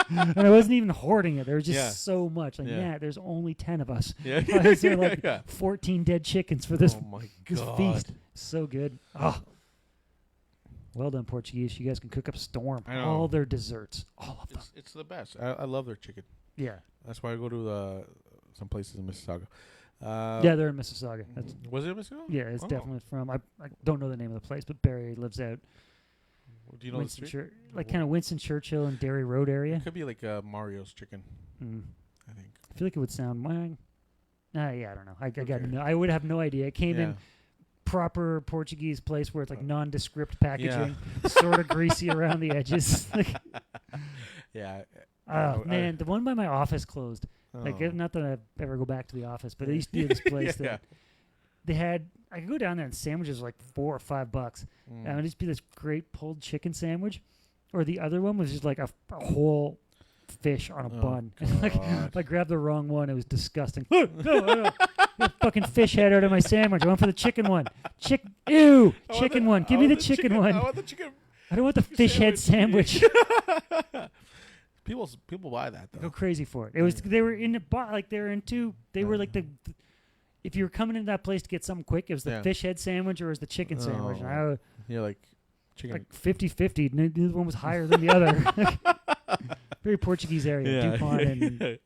S2: And I wasn't even hoarding it. There was just so much. There's only 10 of us.
S1: Yeah.
S2: Why is there 14 dead chickens for this,
S1: Oh my
S2: this
S1: God.
S2: feast? So good. Oh. Well done, Portuguese. You guys can cook up a storm.
S1: I know.
S2: All their desserts. All of them.
S1: It's the best. I love their chicken.
S2: Yeah.
S1: That's why I go to some places in Mississauga.
S2: Yeah, they're in Mississauga.
S1: Was it Mississauga?
S2: Yeah, it's
S1: Oh.
S2: definitely from. I don't know the name of the place, but Barry lives out.
S1: Do you know the street?
S2: Kind of Winston Churchill and Derry Road area.
S1: It could be like Mario's chicken. I think.
S2: I feel like it would sound. Yeah, I don't know. I got no. I would have no idea. It came in proper Portuguese place where it's nondescript packaging, sort of greasy around the edges.
S1: Yeah.
S2: Oh man, the one by my office closed.
S1: Oh.
S2: Not that I ever go back to the office, but I used to be at this place that they had. I could go down there and sandwiches were $4 or $5. And it would just be this great pulled chicken sandwich, or the other one was just a whole fish on a bun. If I grabbed the wrong one, it was disgusting. No. Get a fucking fish head out of my sandwich. I went for the chicken one. Ew, chicken one. Give me the chicken one.
S1: I want the chicken.
S2: I don't want the fish head sandwich.
S1: People buy that though.
S2: Go crazy for it. It was they were in the they were into they were it if you were coming into that place to get something quick, it was the fish head sandwich or it was the chicken sandwich. And
S1: like chicken.
S2: Like 50-50. Neither one was higher than the other. Very Portuguese area. DuPont and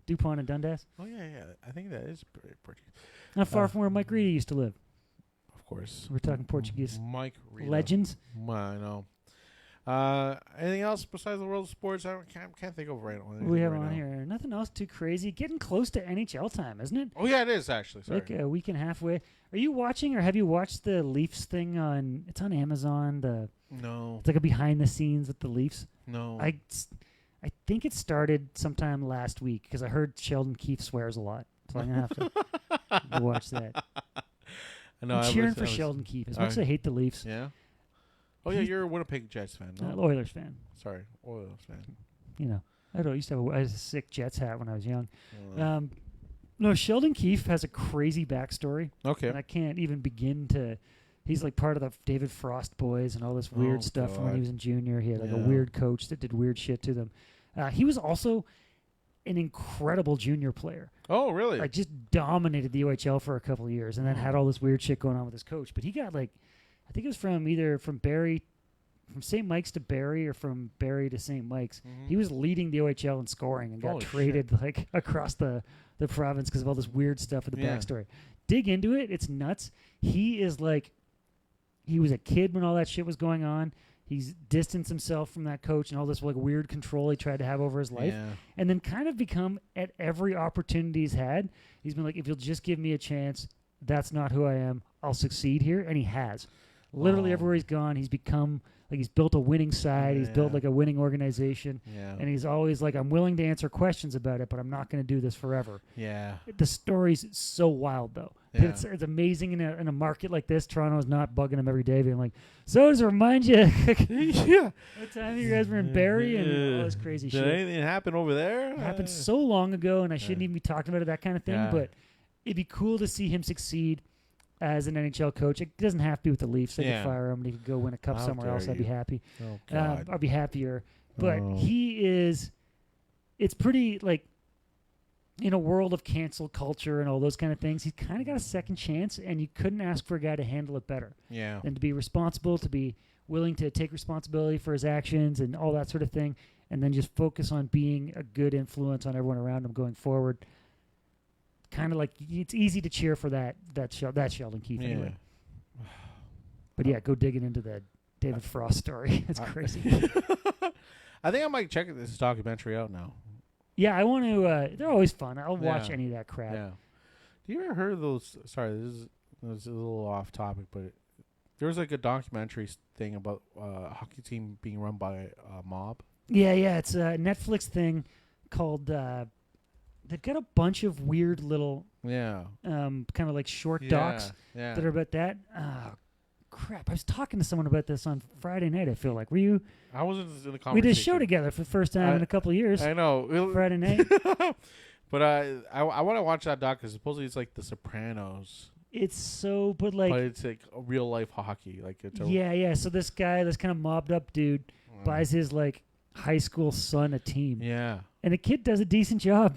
S2: DuPont and Dundas.
S1: Oh yeah. I think that is pretty Portuguese.
S2: Not far from where Mike Reedy used to live.
S1: Of course.
S2: We're talking Portuguese.
S1: Mike Reedy.
S2: Legends.
S1: I know. Anything else besides the world of sports? I can't think of right now.
S2: We have on here nothing else too crazy. Getting close to NHL time, isn't it?
S1: Oh yeah, it is actually. Sorry.
S2: Like a week and a half away. Are you watching or have you watched the Leafs thing on? It's on Amazon.
S1: No.
S2: It's like a behind the scenes with the Leafs.
S1: No.
S2: I think it started sometime last week because I heard Sheldon Keefe swears a lot, so I'm gonna have to watch that. I'm cheering for Sheldon Keefe as much as I hate the Leafs.
S1: Yeah. Oh yeah, you're a Winnipeg Jets fan. No?
S2: Oilers fan.
S1: Sorry, Oilers fan.
S2: You know, I used to have a sick Jets hat when I was young. No, Sheldon Keefe has a crazy backstory.
S1: Okay.
S2: And I can't even begin to. He's like part of the David Frost boys and all this weird stuff from when he was in junior. He had like a weird coach that did weird shit to them. He was also an incredible junior player.
S1: Oh, really?
S2: Like just dominated the OHL for a couple of years and then had all this weird shit going on with his coach. But he got like, I think it was from St. Mike's to Barrie or from Barrie to St. Mike's. Mm-hmm. He was leading the OHL in scoring and got traded like across the province because of all this weird stuff with the backstory. Dig into it. It's nuts. He is like, he was a kid when all that shit was going on. He's distanced himself from that coach and all this like weird control he tried to have over his life. Yeah. And then kind of become, at every opportunity he's had, he's been like, if you'll just give me a chance, that's not who I am. I'll succeed here. And he has. Literally everywhere he's gone, he's become, like he's built a winning side. He's built like a winning organization. Yeah. And he's always like, I'm willing to answer questions about it, but I'm not going to do this forever. Yeah. The story's so wild, though. Yeah. It's amazing in a market like this. Toronto's not bugging him every day, being like, so does it remind you what time you guys were in Barrie and all this crazy shit.
S1: Did anything happen over there?
S2: It happened so long ago, and I shouldn't even be talking about it, that kind of thing. Yeah. But it'd be cool to see him succeed as an NHL coach. It doesn't have to be with the Leafs. They could fire him and he could go win a cup somewhere else. I'd be happy. Oh, God. I'd be happier. But it's pretty, like, in a world of cancel culture and all those kind of things, he's kind of got a second chance, and you couldn't ask for a guy to handle it better. Yeah. And to be responsible, to be willing to take responsibility for his actions and all that sort of thing, and then just focus on being a good influence on everyone around him going forward. Kind of like, it's easy to cheer for that Sheldon Keefe anyway. But yeah, go digging into that David Frost story. It's crazy.
S1: I think I might check this documentary out now.
S2: Yeah, I want to. They're always fun. I'll watch any of that crap. Yeah.
S1: Do you ever heard of those? Sorry, this is a little off topic, but there was like a documentary thing about a hockey team being run by a mob.
S2: Yeah. It's a Netflix thing called. They've got a bunch of weird little, kind of like short docs that are about that. Oh, crap. I was talking to someone about this on Friday night, I feel like. Were you?
S1: I wasn't in the conversation.
S2: We did a show together for the first time in a couple of years.
S1: I know.
S2: Friday night.
S1: But I want to watch that doc because supposedly it's like The Sopranos.
S2: It's so, but
S1: it's like a real life hockey. Like it's
S2: So this guy, this kind of mobbed up dude, buys his like high school son a team. Yeah. And the kid does a decent job.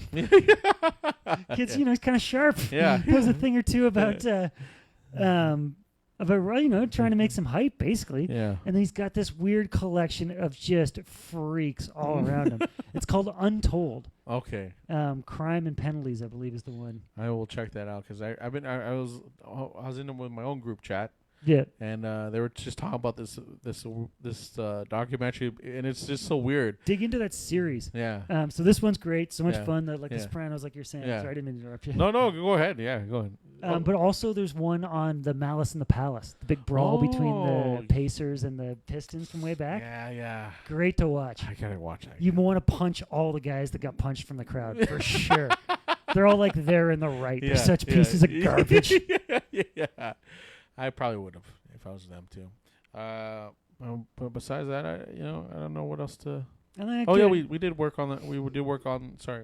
S2: Kid's, he's kind of sharp. Yeah. Knows a thing or two about trying to make some hype, basically. Yeah. And then he's got this weird collection of just freaks all around him. It's called Untold. Okay. Crime and Penalties, I believe, is the one.
S1: I will check that out because I was in with my own group chat.
S2: Yeah.
S1: And they were just talking about this documentary, and it's just so weird.
S2: Dig into that series. Yeah. So this one's great. So much fun. That The Sopranos, like you're saying. Yeah. Sorry, I didn't interrupt you.
S1: No, go ahead. Yeah, go ahead.
S2: But also there's one on the Malice in the Palace, the big brawl between the Pacers and the Pistons from way back.
S1: Yeah.
S2: Great to watch.
S1: I gotta watch that.
S2: You want to punch all the guys that got punched from the crowd, for sure. They're all like they're in the right. They're such pieces of garbage.
S1: Yeah. I probably would have if I was them too. But besides that, I don't know what else to. We did work on that. We did work on. Sorry.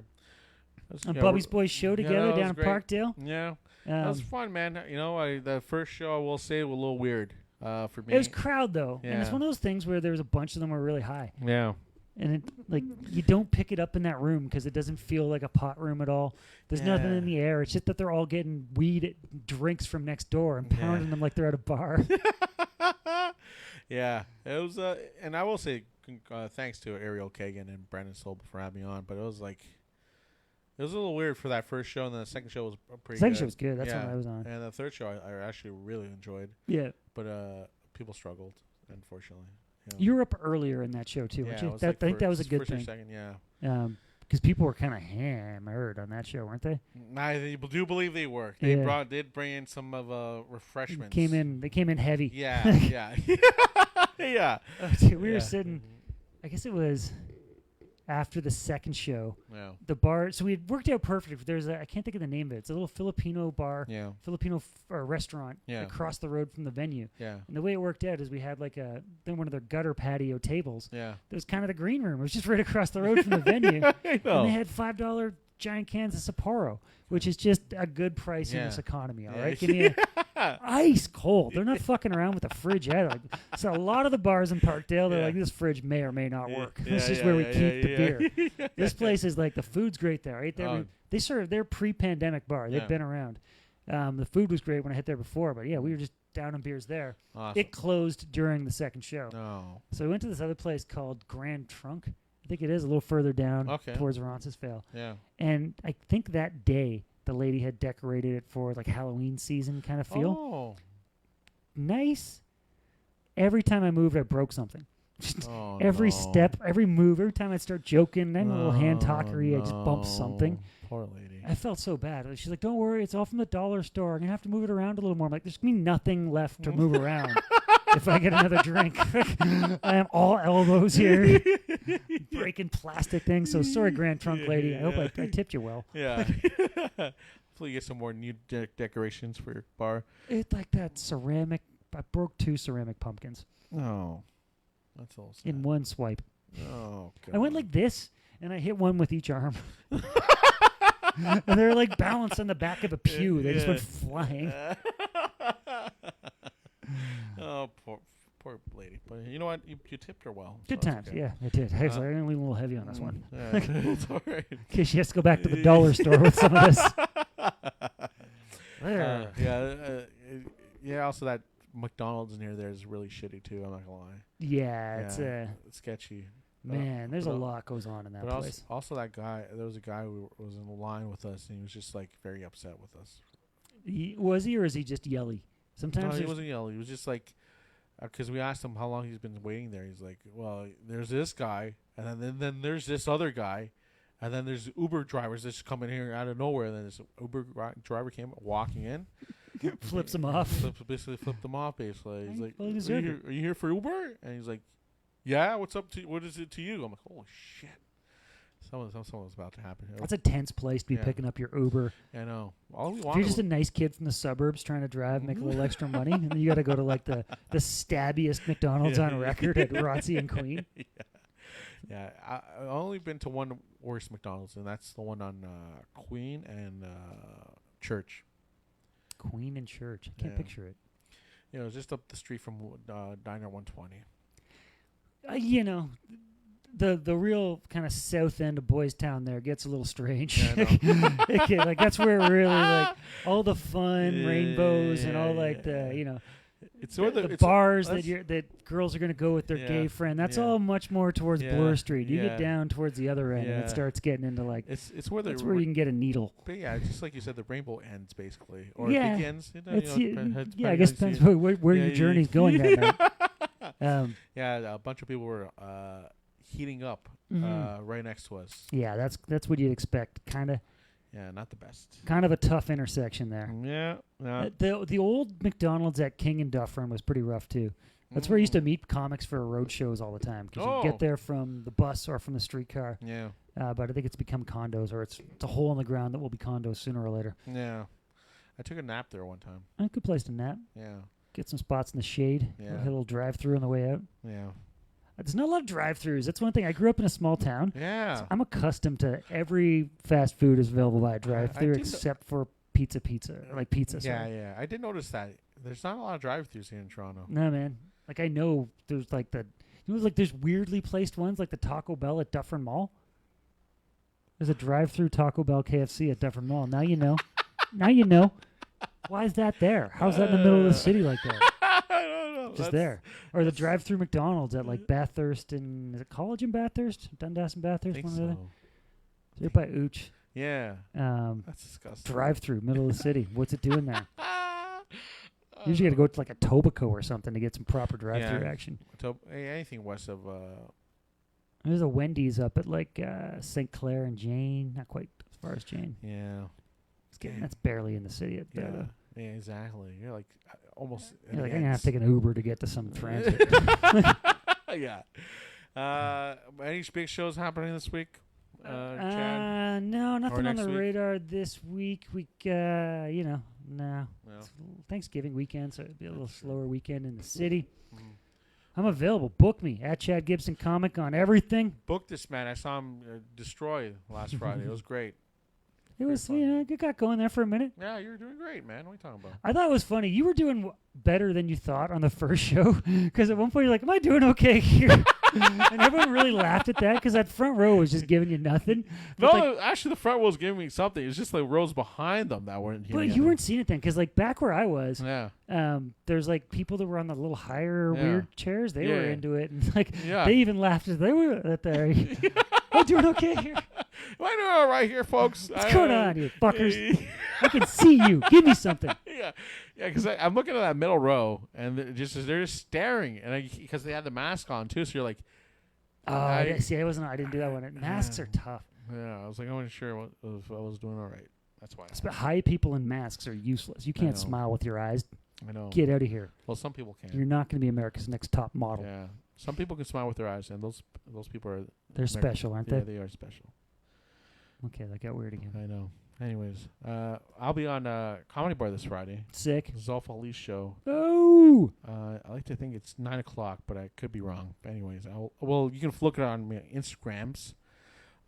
S2: Bubby's Boys show together down in Parkdale.
S1: Yeah, that was fun, man. The first show I will say was a little weird for me.
S2: It was crowd though, and it's one of those things where there was a bunch of them were really high.
S1: Yeah.
S2: And you don't pick it up in that room because it doesn't feel like a pot room at all. There's nothing in the air. It's just that they're all getting drinks from next door and pounding them like they're at a bar.
S1: Yeah, it was. And I will say thanks to Ariel Kagan and Brandon Sobel for having me on. But it was a little weird for that first show, and then the second show was pretty. The second
S2: show was good. That's when I was on.
S1: And the third show I actually really enjoyed.
S2: Yeah.
S1: But people struggled, unfortunately.
S2: You were up earlier in that show too, weren't you? I think that was a good thing.
S1: Second, yeah.
S2: Because people were kind of hammered on that show, weren't they?
S1: I do believe they were. They did bring in some of refreshments.
S2: They came in heavy.
S1: Yeah, yeah, yeah.
S2: Dude, we were sitting. I guess it was after the second show.
S1: Yeah.
S2: The bar. So we had worked out perfect. There's I can't think of the name of it. It's a little Filipino bar.
S1: Yeah.
S2: Filipino restaurant. Yeah. Across the road from the venue.
S1: Yeah.
S2: And the way it worked out is we had then one of their gutter patio tables.
S1: Yeah.
S2: That was kind of the green room. It was just right across the road from the venue.
S1: I know.
S2: And they had $5 giant cans of Sapporo, which is just a good price in this economy. All right. Give me ice cold. They're not fucking around with the fridge either. So a lot of the bars in Parkdale, they're like, this fridge may or may not work. This is where we keep the beer. This place is the food's great there. Right there, they serve their pre-pandemic bar. They've been around. The food was great when I hit there before, but we were just down on beers there.
S1: Awesome.
S2: It closed during the second show.
S1: Oh.
S2: So we went to this other place called Grand Trunk. I think it is a little further down towards Roncesvalles.
S1: Yeah.
S2: And I think that day the lady had decorated it for Halloween season kind of feel.
S1: Oh.
S2: Nice. Every time I moved, I broke something. Every step, every move, every time I'd start joking, then a little hand talkery, I just bumped something.
S1: Poor lady.
S2: I felt so bad. She's like, don't worry, it's all from the dollar store. I'm going to have to move it around a little more. I'm like, there's going to be nothing left to move around if I get another drink. I am all elbows here, breaking plastic things. So sorry, Grand Trunk lady. I hope I tipped you well.
S1: Yeah. Hopefully you get some more new decorations for your bar.
S2: It's like that ceramic. I broke 2 ceramic pumpkins.
S1: Oh. That's all sad.
S2: In one swipe.
S1: Oh, God.
S2: I went like this, and I hit one with each arm. And they were balanced on the back of a pew. They just went flying.
S1: Oh, poor lady. But you know what? You tipped her well.
S2: Good times. Okay. Yeah, I did. I'm going to lean a little heavy on this one.
S1: It's all right.
S2: In case she has to go back to the dollar store with some of this.
S1: Also that McDonald's near there is really shitty too. I'm not gonna lie.
S2: Yeah, it's
S1: sketchy.
S2: Man, there's a lot goes on in that place.
S1: Also, that guy. There was a guy who was in the line with us, and he was just very upset with us.
S2: Was he, or is he just yelly? Sometimes
S1: no, he wasn't yelly. He was just because we asked him how long he's been waiting there. He's like, well, there's this guy, and then there's this other guy, and then there's Uber drivers that just come in here out of nowhere. And then this Uber driver came walking in.
S2: Flips him off.
S1: Basically flipped him off. Basically, he's like,
S2: well,
S1: are you here for Uber? And he's like, yeah. What's up? What is it to you? I'm like, holy shit. Something's about to happen here.
S2: That's a tense place to be picking up your Uber.
S1: I know.
S2: If you're just a nice kid from the suburbs trying to drive, make a little extra money, and then you got to go to the stabbiest McDonald's on record at Rotzi and Queen.
S1: Yeah. I've only been to one worse McDonald's, and that's the one on Queen and Church.
S2: Queen and Church. I can't picture it.
S1: It was just up the street from Diner 120.
S2: The real kind of south end of Boys Town there gets a little strange. Yeah, that's where really all the fun rainbows and all the
S1: it's
S2: the bars that girls are going to go with their gay friend. That's all much more towards Bloor Street. You get down towards the other end, and it starts getting into
S1: it's where
S2: that's where you can get a needle.
S1: But just like you said, the rainbow ends basically, or it begins.
S2: I guess it depends where your journey's going that night.
S1: A bunch of people were heating up right next to us.
S2: Yeah, that's what you'd expect, kind of.
S1: Yeah, not the best.
S2: Kind of a tough intersection there.
S1: Yeah.
S2: The old McDonald's at King and Dufferin was pretty rough too. That's where I used to meet comics for road shows all the time because you get there from the bus or from the streetcar.
S1: Yeah.
S2: But I think it's become condos, or it's a hole in the ground that will be condos sooner or later.
S1: Yeah. I took a nap there one time.
S2: A good place to nap.
S1: Yeah.
S2: Get some spots in the shade.
S1: Yeah.
S2: Hit a little drive-through on the way out.
S1: Yeah.
S2: There's not a lot of drive-thrus. That's one thing. I grew up in a small town.
S1: Yeah.
S2: So I'm accustomed to every fast food is available by a drive-thru except for pizza, like pizza.
S1: Yeah. I did notice that. There's not a lot of drive-thrus here in Toronto.
S2: No, man. I know there's You know, like there's weirdly placed ones like the Taco Bell at Dufferin Mall. There's a drive-through Taco Bell KFC at Dufferin Mall. Now you know. Now you know. Why is that there? How's that in the middle of the city like that?
S1: I don't know.
S2: Just there. Or the drive-through McDonald's at like Bathurst and is it College and Bathurst? Dundas and Bathurst?
S1: I think
S2: One
S1: so.
S2: or the other? They're by Ooch.
S1: Yeah. That's disgusting.
S2: Drive-through, middle of the city. What's it doing there? You usually got to go to like a Tobaco or something to get some proper drive-through action.
S1: Anything west of...
S2: There's a Wendy's up at like St. Clair and Jane. Not quite as far as Jane.
S1: Yeah.
S2: That's barely in the city.
S1: Yeah, exactly. You're like almost...
S2: You're like, I'm going to have to take an Uber to get to some transit.
S1: Yeah. Any big shows happening this week? Chad?
S2: No, nothing on the radar this week. No. It's Thanksgiving weekend, so it'll be a little slower weekend in the city. Mm-hmm. I'm available. Book me at Chad Gibson Comic on everything.
S1: Book this man. I saw him destroy last Friday. It was great.
S2: It was, you got going there for a minute.
S1: Yeah, you were doing great, man. What are you talking about?
S2: I thought it was funny. You were doing better than you thought on the first show. Because at one point you're like, am I doing okay here? And everyone really laughed at that because that front row was just giving you nothing.
S1: No, actually the front row was giving me something. It's just like rows behind them that weren't here.
S2: But you weren't seeing it then because like back where I was,
S1: yeah.
S2: There's like people that were on the little higher weird chairs. They were into it. And like
S1: they
S2: even laughed as they were at there. Am I doing okay here?
S1: Am I doing all right here, folks?
S2: What's going on, you fuckers? I can see you. Give me something.
S1: Yeah, because I'm looking at that middle row, and they're just staring, and because they had the mask on too, so you're like,
S2: I didn't do that one. Masks are tough.
S1: Yeah, I was like, I wasn't sure if I was doing all right. That's why.
S2: High people in masks are useless. You can't smile with your eyes.
S1: I know.
S2: Get out of here.
S1: Well, some people can.
S2: You're not going to be America's next top model.
S1: Yeah, some people can smile with their eyes, and those people are.
S2: They're special, aren't they?
S1: Yeah, they are special.
S2: Okay, that got weird again.
S1: I know. Anyways, I'll be on Comedy Bar this Friday.
S2: Sick.
S1: Zolf Ali's show.
S2: Oh.
S1: I like to think it's 9:00, but I could be wrong. But anyways, you can look it on my Instagrams.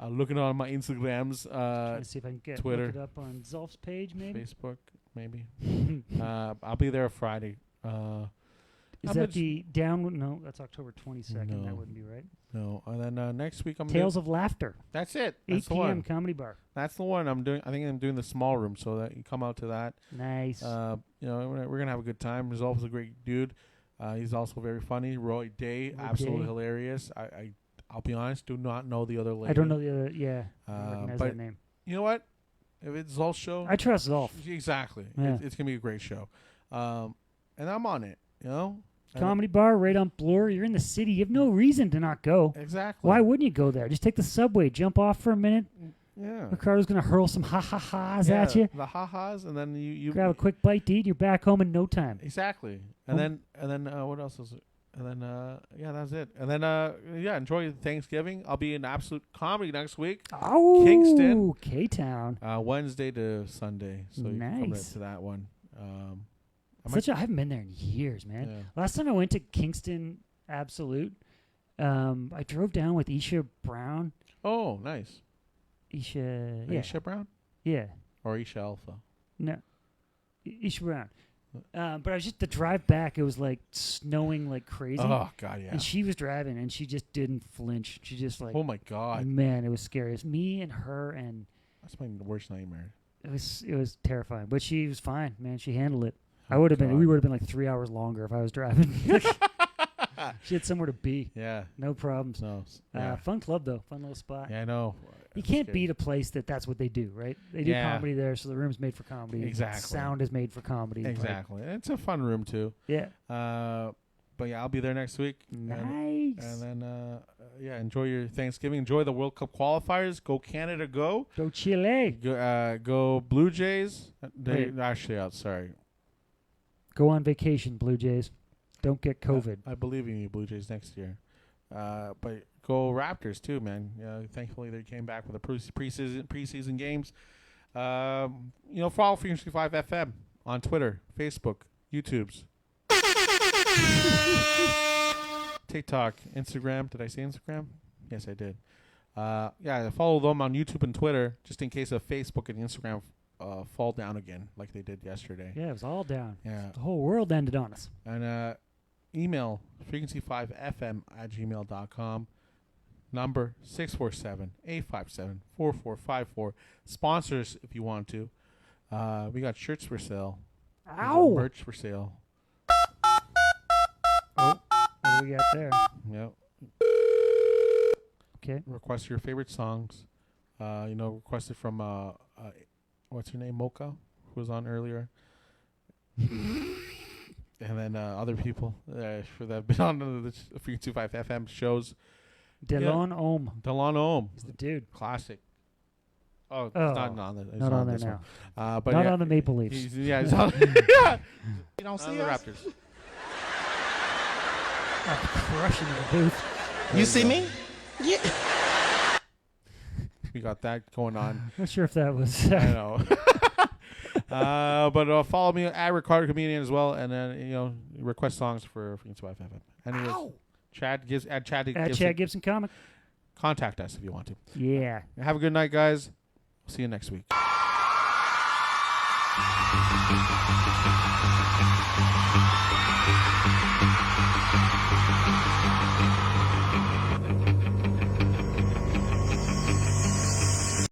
S1: Look it on my Instagrams.
S2: Trying to see if I can
S1: Twitter.
S2: Look it up on Zolf's page, maybe.
S1: Facebook, maybe. I'll be there Friday.
S2: Is that the down? No, that's October 22nd. No. That wouldn't be right.
S1: No. And then next week I'm
S2: Tales of Laughter.
S1: That's it.
S2: 8 p.m. Comedy Bar.
S1: That's the one I'm doing. I think I'm doing the small room, so that you come out to that.
S2: Nice.
S1: We're gonna have a good time. Resolve's a great dude. He's also very funny. Roy Day, absolutely hilarious. I'll be honest, do not know the other lady.
S2: I don't know the other. Yeah, I don't recognize that name.
S1: You know what? If it's Zolf's show,
S2: I trust Zolf.
S1: Exactly.
S2: Yeah.
S1: It's gonna be a great show, and I'm on it. You know.
S2: Comedy Bar right on Bloor. You're in the city. You have no reason to not go.
S1: Exactly.
S2: Why wouldn't you go there? Just take the subway, jump off for a minute.
S1: Yeah.
S2: Ricardo's going to hurl some ha-ha-has at you.
S1: The ha-has, and then you
S2: grab a quick bite to eat, you're back home in no time.
S1: Exactly. And then what else is it? And then that's it. And then enjoy Thanksgiving. I'll be in Absolute Comedy next week.
S2: Oh,
S1: Kingston.
S2: K-Town.
S1: Wednesday to Sunday. So you can come right to that one.
S2: I haven't been there in years, man. Yeah. Last time I went to Kingston Absolute, I drove down with Isha Brown.
S1: Oh, nice.
S2: Isha
S1: Brown?
S2: Yeah.
S1: Or Isha Alpha?
S2: No. Isha Brown. But I was just the drive back. It was like snowing like crazy.
S1: Oh God, yeah.
S2: And she was driving, and she just didn't flinch. She just like,
S1: oh my God,
S2: man, it was scary. It was me and her, and
S1: that's my worst nightmare.
S2: It was terrifying, but she was fine, man. She handled it. We would have been like 3 hours longer if I was driving. She had somewhere to be.
S1: Yeah,
S2: no problems.
S1: No,
S2: fun club though, fun little spot.
S1: Yeah, I know.
S2: You can't beat a place that's what they do, right? They do comedy there, so the room's made for comedy.
S1: Exactly.
S2: Sound is made for comedy.
S1: Exactly. Right? It's a fun room too.
S2: Yeah.
S1: But yeah, I'll be there next week.
S2: Nice.
S1: And then enjoy your Thanksgiving. Enjoy the World Cup qualifiers. Go Canada, go.
S2: Go Chile.
S1: Go Blue Jays. They're actually out. Sorry.
S2: Go on vacation, Blue Jays. Don't get COVID.
S1: I believe in you, Blue Jays, next year. But go Raptors too, man. Thankfully they came back with the preseason games. Follow 365 FM on Twitter, Facebook, YouTube's, TikTok, Instagram. Did I say Instagram? Yes, I did. Follow them on YouTube and Twitter, just in case of Facebook and Instagram fall down again, like they did yesterday.
S2: Yeah, it was all down.
S1: Yeah,
S2: the whole world ended on us.
S1: And email frequency5fm@gmail.com. Number 647-857-4454. Sponsors if you want to. We got shirts for sale.
S2: Ow!
S1: Merch for sale.
S2: Oh, what do we got there?
S1: Yep.
S2: Okay.
S1: Request your favorite songs. Requested from what's her name, Mocha, who was on earlier. And then other people that have been on the Frequency 5 FM shows.
S2: Delon Ohm.
S1: Delon Ohm.
S2: He's the dude.
S1: Classic. Oh, it's not on there.
S2: Not on there now.
S1: But
S2: not on the Maple Leafs.
S1: He's on. Yeah.
S3: You don't see
S1: the
S3: us?
S1: Raptors.
S2: Crushing the booth.
S3: You see me? Yeah.
S1: We got that going on.
S2: Not sure if that was.
S1: I know. But follow me at Ricardo Comedian as well, and then request songs for Frequency 5 FM. Anyways, Chad
S2: Gibson Comic.
S1: Contact us if you want to.
S2: Yeah.
S1: Have a good night, guys. See you next week.